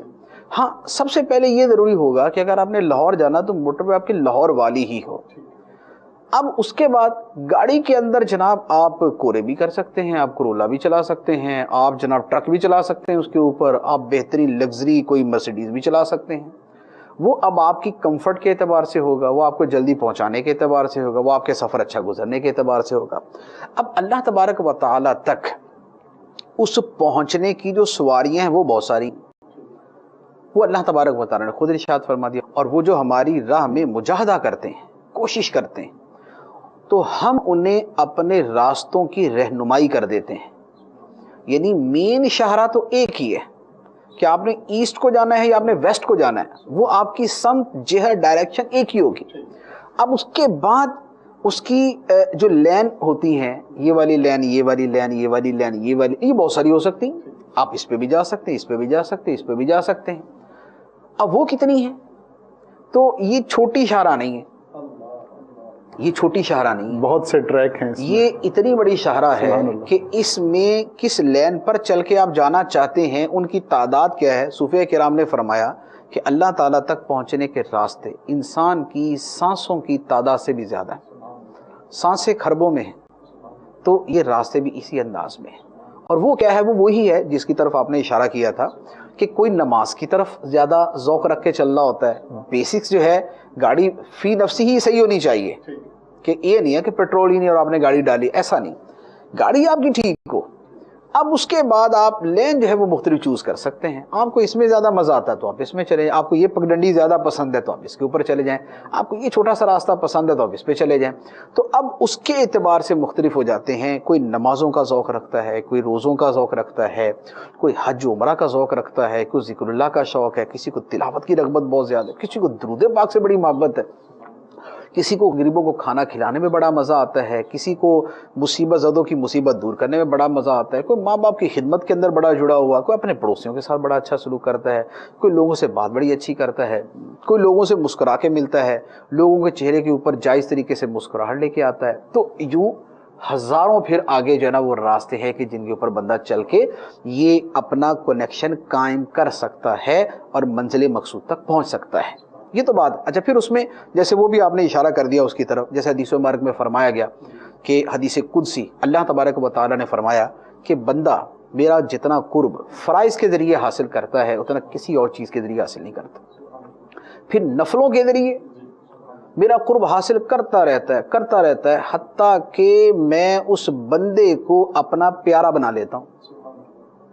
ہاں، سب سے پہلے یہ ضروری ہوگا کہ اگر آپ نے لاہور جانا تو موٹر پہ آپ کی لاہور والی ہی ہو. اب اس کے بعد گاڑی کے اندر جناب آپ کورے بھی کر سکتے ہیں، آپ کرولا بھی چلا سکتے ہیں، آپ جناب ٹرک بھی چلا سکتے ہیں، اس کے اوپر آپ بہترین لگژری کوئی مرسیڈیز بھی چلا سکتے ہیں. وہ اب آپ کی کمفرٹ کے اعتبار سے ہوگا، وہ آپ کو جلدی پہنچانے کے اعتبار سے ہوگا، وہ آپ کے سفر اچھا گزرنے کے اعتبار سے ہوگا. اب اللہ تبارک و تعالیٰ تک اس پہنچنے کی جو سواریاں ہیں وہ بہت ساری، وہ اللہ تبارک و تعالیٰ نے خود ارشاد فرما دیا. اور وہ جو ہماری راہ میں مجاہدہ کرتے ہیں، کوشش کرتے ہیں، تو ہم انہیں اپنے راستوں کی رہنمائی کر دیتے ہیں. یعنی مین شاہراہ تو ایک ہی ہے کہ آپ نے ایسٹ کو جانا ہے یا آپ نے ویسٹ کو جانا ہے، وہ آپ کی سمت، جہت، ڈائریکشن ایک ہی ہوگی. اب اس کے بعد اس کی جو لین ہوتی ہیں، یہ والی لین، یہ والی لین، یہ والی لین، یہ والی، یہ بہت ساری ہو سکتی ہیں. آپ اس پہ بھی جا سکتے ہیں، اس پہ بھی جا سکتے ہیں، اس پہ بھی جا سکتے ہیں. اب وہ کتنی ہیں؟ تو یہ چھوٹی شاہراہ نہیں ہے، یہ چھوٹی شاہراہ نہیں ہے، بہت سے ٹریک ہیں. یہ اتنی بڑی شاہراہ ہے کہ اس میں کس لین پر چل کے آپ جانا چاہتے ہیں ان کی تعداد کیا ہے. صوفیاء کرام نے فرمایا کہ اللہ تعالیٰ تک پہنچنے کے راستے انسان کی سانسوں کی تعداد سے بھی زیادہ ہیں، سانسیں خربوں میں ہیں. تو یہ راستے بھی اسی انداز میں ہیں. اور وہ کیا ہے؟ وہ وہی ہے جس کی طرف آپ نے اشارہ کیا تھا کہ کوئی نماز کی طرف زیادہ ذوق رکھ کے چل رہا ہوتا ہے. بیسکس جو ہے، گاڑی فی نفسی ہی صحیح ہونی چاہیے، کہ یہ نہیں ہے کہ پیٹرول ہی نہیں اور آپ نے گاڑی ڈالی، ایسا نہیں. گاڑی آپ کی ٹھیک ہو. اب اس کے بعد آپ لین جو ہے وہ مختلف چوز کر سکتے ہیں. آپ کو اس میں زیادہ مزہ آتا ہے تو آپ اس میں چلے جائیں، آپ کو یہ پگڈنڈی زیادہ پسند ہے تو آپ اس کے اوپر چلے جائیں، آپ کو یہ چھوٹا سا راستہ پسند ہے تو آپ اس پہ چلے جائیں. تو اب اس کے اعتبار سے مختلف ہو جاتے ہیں. کوئی نمازوں کا ذوق رکھتا ہے، کوئی روزوں کا ذوق رکھتا ہے، کوئی حج عمرہ کا ذوق رکھتا ہے، کوئی ذکر اللہ کا شوق ہے، کسی کو تلاوت کی رغبت بہت زیادہ ہے، کسی کو درود پاک سے بڑی محبت ہے، کسی کو غریبوں کو کھانا کھلانے میں بڑا مزہ آتا ہے، کسی کو مصیبت زدوں کی مصیبت دور کرنے میں بڑا مزہ آتا ہے، کوئی ماں باپ کی خدمت کے اندر بڑا جڑا ہوا، کوئی اپنے پڑوسیوں کے ساتھ بڑا اچھا سلوک کرتا ہے، کوئی لوگوں سے بات بڑی اچھی کرتا ہے، کوئی لوگوں سے مسکرا کے ملتا ہے، لوگوں کے چہرے کے اوپر جائز طریقے سے مسکراہٹ لے کے آتا ہے. تو یوں ہزاروں پھر آگے جو ہے نا وہ راستے ہیں کہ جن کے اوپر بندہ چل کے یہ اپنا کنیکشن قائم کر سکتا ہے اور منزل مقصود تک پہنچ سکتا ہے. یہ تو بات. اچھا، پھر اس میں جیسے وہ بھی آپ نے اشارہ کر دیا اس کی طرف، جیسے حدیث مبارک میں فرمایا گیا کہ حدیث قدسی اللہ تبارک و تعالیٰ نے فرمایا کہ بندہ میرا جتنا قرب فرائض کے ذریعے حاصل کرتا ہے اتنا کسی اور چیز کے ذریعے حاصل نہیں کرتا. پھر نفلوں کے ذریعے میرا قرب حاصل کرتا رہتا ہے حتیٰ کہ میں اس بندے کو اپنا پیارا بنا لیتا ہوں.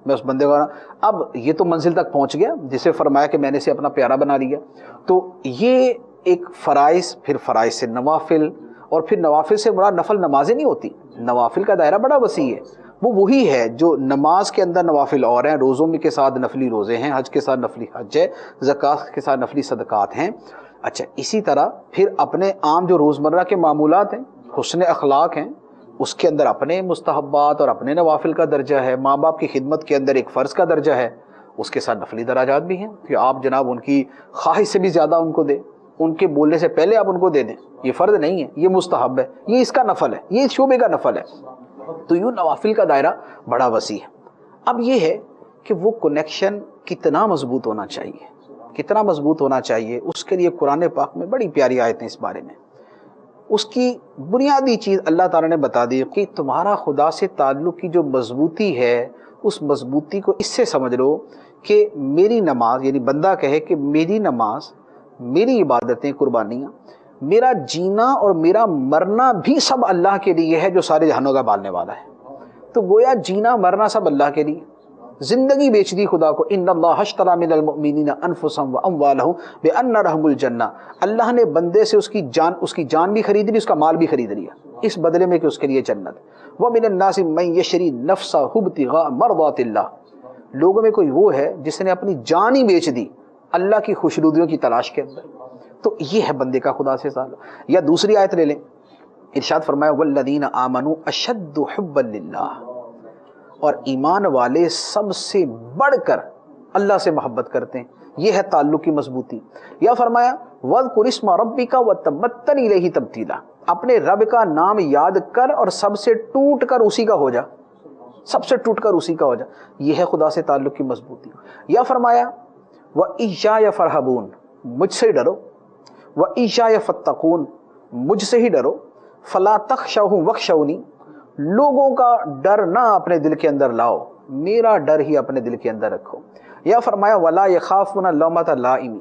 میں اس بندے کو، اب یہ تو منزل تک پہنچ گیا جسے فرمایا کہ میں نے اسے اپنا پیارا بنا لیا. تو یہ ایک فرائض، پھر فرائض سے نوافل، اور پھر نوافل سے مراد نفل نمازیں نہیں ہوتی، نوافل کا دائرہ بڑا وسیع ہے. وہ وہی ہے جو نماز کے اندر نوافل اور ہیں، روزوں میں کے ساتھ نفلی روزے ہیں، حج کے ساتھ نفلی حج ہے، زکوٰۃ کے ساتھ نفلی صدقات ہیں. اچھا، اسی طرح پھر اپنے عام جو روزمرہ کے معمولات ہیں، حسن اخلاق ہیں، اس کے اندر اپنے مستحبات اور اپنے نوافل کا درجہ ہے، ماں باپ کی خدمت کے اندر ایک فرض کا درجہ ہے، اس کے ساتھ نفلی دراجات بھی ہیں کہ آپ جناب ان کی خواہش سے بھی زیادہ ان کو دیں، ان کے بولنے سے پہلے آپ ان کو دے دیں، یہ فرض نہیں ہے، یہ مستحب ہے، یہ اس کا نفل ہے، یہ اس شعبے کا نفل ہے. تو یوں نوافل کا دائرہ بڑا وسیع ہے. اب یہ ہے کہ وہ کنیکشن کتنا مضبوط ہونا چاہیے، کتنا مضبوط ہونا چاہیے. اس کے لیے قرآن پاک میں بڑی پیاری آیتیں اس بارے میں. اس کی بنیادی چیز اللہ تعالیٰ نے بتا دی کہ تمہارا خدا سے تعلق کی جو مضبوطی ہے، اس مضبوطی کو اس سے سمجھ لو کہ میری نماز، یعنی بندہ کہے کہ میری نماز، میری عبادتیں، قربانیاں، میرا جینا اور میرا مرنا بھی سب اللہ کے لیے ہے جو سارے جہانوں کا پالنے والا ہے. تو گویا جینا مرنا سب اللہ کے لیے. زندگی بیچ دی خدا کو. ان اللہ اشتری من المؤمنین انفسهم واموالهم بان لهم الجنہ. اللہ نے بندے سے اس کی جان بھی خرید لی، اس کا مال بھی خرید لیا، اس بدلے میں کہ اس کے لیے جنت. ومن الناس من یشری نفسه ابتغاء مرضات اللہ. لوگوں میں کوئی وہ ہے جس نے اپنی جان ہی بیچ دی اللہ کی خوشنودیوں کی تلاش کے اندر. تو یہ ہے بندے کا خدا سے تعلق. یا دوسری آیت لے لیں، ارشاد فرمایا والذین آمنوا اشد حبا للہ، اور ایمان والے سب سے بڑھ کر اللہ سے محبت کرتے ہیں. یہ ہے تعلق کی مضبوطی. یا فرمایا وَاذْكُرِ اسْمَ رَبِّكَ وَتَبَتَّلْ إِلَيْهِ تَبْتِيلًا. اپنے رب کا نام یاد کر اور سب سے ٹوٹ کر اسی کا ہو جا، سب سے ٹوٹ کر اسی کا ہو جا. یہ ہے خدا سے تعلق کی مضبوطی. یا فرمایا وَإِيَّايَ فَارْهَبُونَ، مجھ سے ڈرو، وَإِيَّايَ فَاتَّقُونَ، مجھ سے ہی ڈرو، فَلَا تَخْشَوْهُمْ وَاخْشَوْنِي، لوگوں کا ڈر نہ اپنے دل کے اندر لاؤ، میرا ڈر ہی اپنے دل کے اندر رکھو. یا فرمایا وَلَا يَخَافُونَ لَوْمَةَ لَائِمٍ،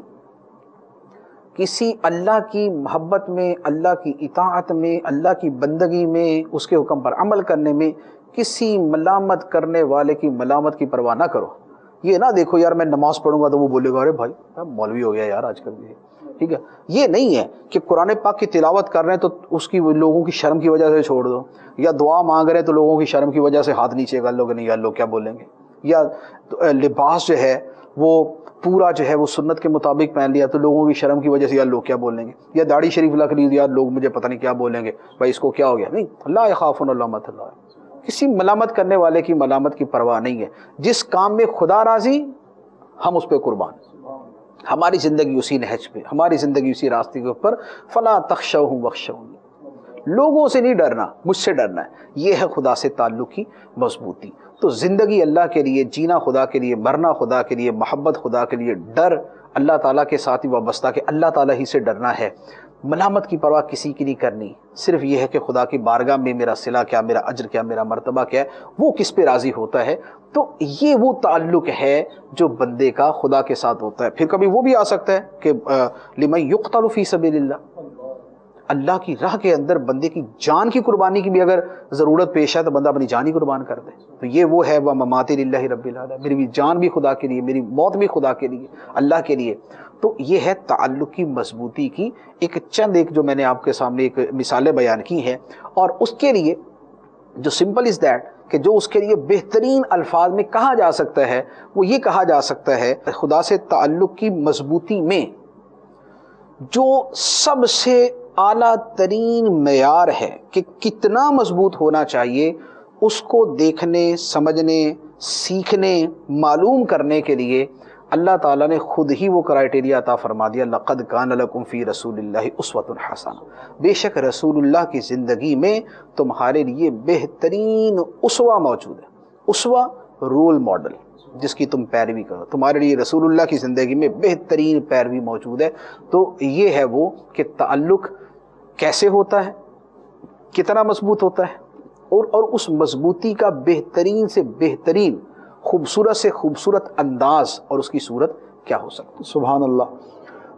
کسی اللہ کی محبت میں، اللہ کی اطاعت میں، اللہ کی بندگی میں، اس کے حکم پر عمل کرنے میں کسی ملامت کرنے والے کی ملامت کی پرواہ نہ کرو. یہ نہ دیکھو یار میں نماز پڑھوں گا تو وہ بولے گا ارے بھائی مولوی ہو گیا یار آج کل یہ، ٹھیک ہے. یہ نہیں ہے کہ قرآن پاک کی تلاوت کر رہے ہیں تو اس کی لوگوں کی شرم کی وجہ سے چھوڑ دو، یا دعا مانگ رہے ہیں تو لوگوں کی شرم کی وجہ سے ہاتھ نیچے کر لو کہ نہیں یار لوگ کیا بولیں گے، یا لباس جو ہے وہ پورا جو ہے وہ سنت کے مطابق پہن لیا تو لوگوں کی شرم کی وجہ سے یار لوگ کیا بولیں گے، یا داڑھی شریف لکھ لی یار لوگ مجھے پتہ نہیں کیا بولیں گے، بھائی اس کو کیا ہو گیا. نہیں، لا یخافون لومۃ لائم، کسی ملامت کرنے والے کی ملامت کی پرواہ نہیں ہے. جس کام میں خدا راضی ہم اس پہ قربان، ہماری زندگی اسی نہج پہ، ہماری زندگی اسی راستے کے اوپر. فلا تخشوہم واخشونی، لوگوں سے نہیں ڈرنا، مجھ سے ڈرنا ہے. یہ ہے خدا سے تعلق کی مضبوطی. تو زندگی اللہ کے لیے، جینا خدا کے لیے، مرنا خدا کے لیے، محبت خدا کے لیے، ڈر اللہ تعالیٰ کے ساتھ ہی وابستہ کہ اللہ تعالیٰ ہی سے ڈرنا ہے. ملامت کی پرواہ کسی کی نہیں کرنی، صرف یہ ہے کہ خدا کی بارگاہ میں میرا صلہ کیا، میرا اجر کیا، میرا مرتبہ کیا ہے، وہ کس پہ راضی ہوتا ہے. تو یہ وہ تعلق ہے جو بندے کا خدا کے ساتھ ہوتا ہے. پھر کبھی وہ بھی آ سکتا ہے کہ لمن یقتل فی سبیل اللہ، اللہ کی راہ کے اندر بندے کی جان کی قربانی کی بھی اگر ضرورت پیش ہے تو بندہ اپنی جان ہی قربان کر دے. تو یہ وہ ہے وَمَمَاتِ لِلَّهِ رَبِّ الْعَالَمِينَ، میری جان بھی خدا کے لیے، میری موت بھی خدا کے لیے، اللہ کے لیے. تو یہ ہے تعلق کی مضبوطی کی ایک جو میں نے آپ کے سامنے ایک مثالیں بیان کی ہیں. اور اس کے لیے جو سمپل از دیٹ کہ جو اس کے لیے بہترین الفاظ میں کہا جا سکتا ہے وہ یہ کہا جا سکتا ہے خدا سے تعلق کی مضبوطی میں جو سب سے اعلیٰ ترین معیار ہے کہ کتنا مضبوط ہونا چاہیے، اس کو دیکھنے، سمجھنے، سیکھنے، معلوم کرنے کے لیے اللہ تعالیٰ نے خود ہی وہ کرائٹیریا عطا فرما دیا. لَقَدْ كَانَ لَكُمْ فِي رَسُولِ اللَّهِ أُسْوَةٌ حَسَنَةٌ، بے شک رسول اللہ کی زندگی میں تمہارے لیے بہترین اسوہ موجود ہے. اسوہ رول ماڈل جس کی تم پیروی کرو، تمہارے لیے رسول اللہ کی زندگی میں بہترین پیروی موجود ہے. تو یہ ہے وہ کہ تعلق کیسے ہوتا ہے، کتنا مضبوط ہوتا ہے، اور اس مضبوطی کا بہترین سے بہترین، خوبصورت سے خوبصورت انداز اور اس کی صورت کیا ہو سکتی ہے. سبحان اللہ.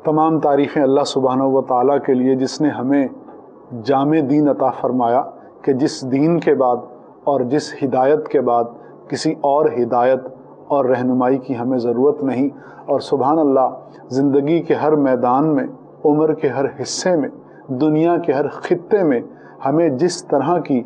تمام تعریفیں اللہ سبحانہ و تعالیٰ کے لیے جس نے ہمیں جامع دین عطا فرمایا کہ جس دین کے بعد اور جس ہدایت کے بعد کسی اور ہدایت اور رہنمائی کی ہمیں ضرورت نہیں. اور سبحان اللہ، زندگی کے ہر میدان میں، عمر کے ہر حصے میں، دنیا کے ہر خطے میں ہمیں جس طرح کی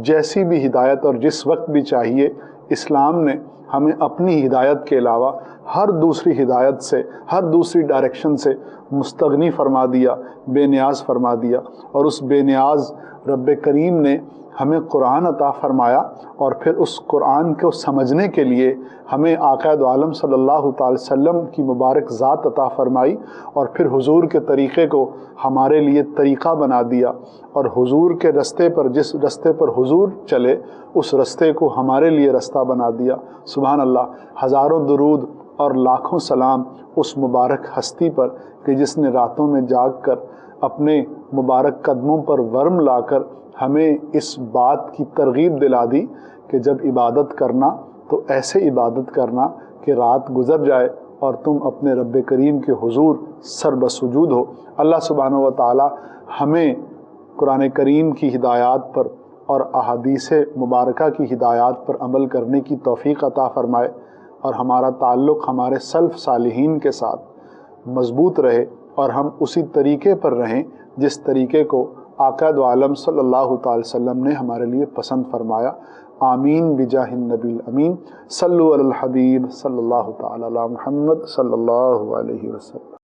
جیسی بھی ہدایت اور جس وقت بھی چاہیے، اسلام نے ہمیں اپنی ہدایت کے علاوہ ہر دوسری ہدایت سے، ہر دوسری ڈائریکشن سے مستغنی فرما دیا، بے نیاز فرما دیا. اور اس بے نیاز رب کریم نے ہمیں قرآن عطا فرمایا اور پھر اس قرآن کو سمجھنے کے لیے ہمیں آقا دو عالم صلی اللہ تعالی وسلم کی مبارک ذات عطا فرمائی اور پھر حضور کے طریقے کو ہمارے لیے طریقہ بنا دیا، اور حضور کے رستے پر، جس رستے پر حضور چلے اس رستے کو ہمارے لیے رستہ بنا دیا۔ سبحان اللہ، ہزاروں درود اور لاکھوں سلام اس مبارک ہستی پر کہ جس نے راتوں میں جاگ کر اپنے مبارک قدموں پر ورم لا کر ہمیں اس بات کی ترغیب دلا دی کہ جب عبادت کرنا تو ایسے عبادت کرنا کہ رات گزر جائے اور تم اپنے رب کریم کے حضور سر بسجود ہو۔ اللہ سبحانہ و تعالی ہمیں قرآن کریم کی ہدایات پر اور احادیث مبارکہ کی ہدایات پر عمل کرنے کی توفیق عطا فرمائے، اور ہمارا تعلق ہمارے سلف صالحین کے ساتھ مضبوط رہے اور ہم اسی طریقے پر رہیں جس طریقے کو آقا دو عالم صلی اللہ تعالی وسلم نے ہمارے لیے پسند فرمایا۔ آمین بجاہ النبی الامین۔ صلو علی الحبیب صلی اللہ تعالی علی محمد صلی اللہ علیہ وسلم۔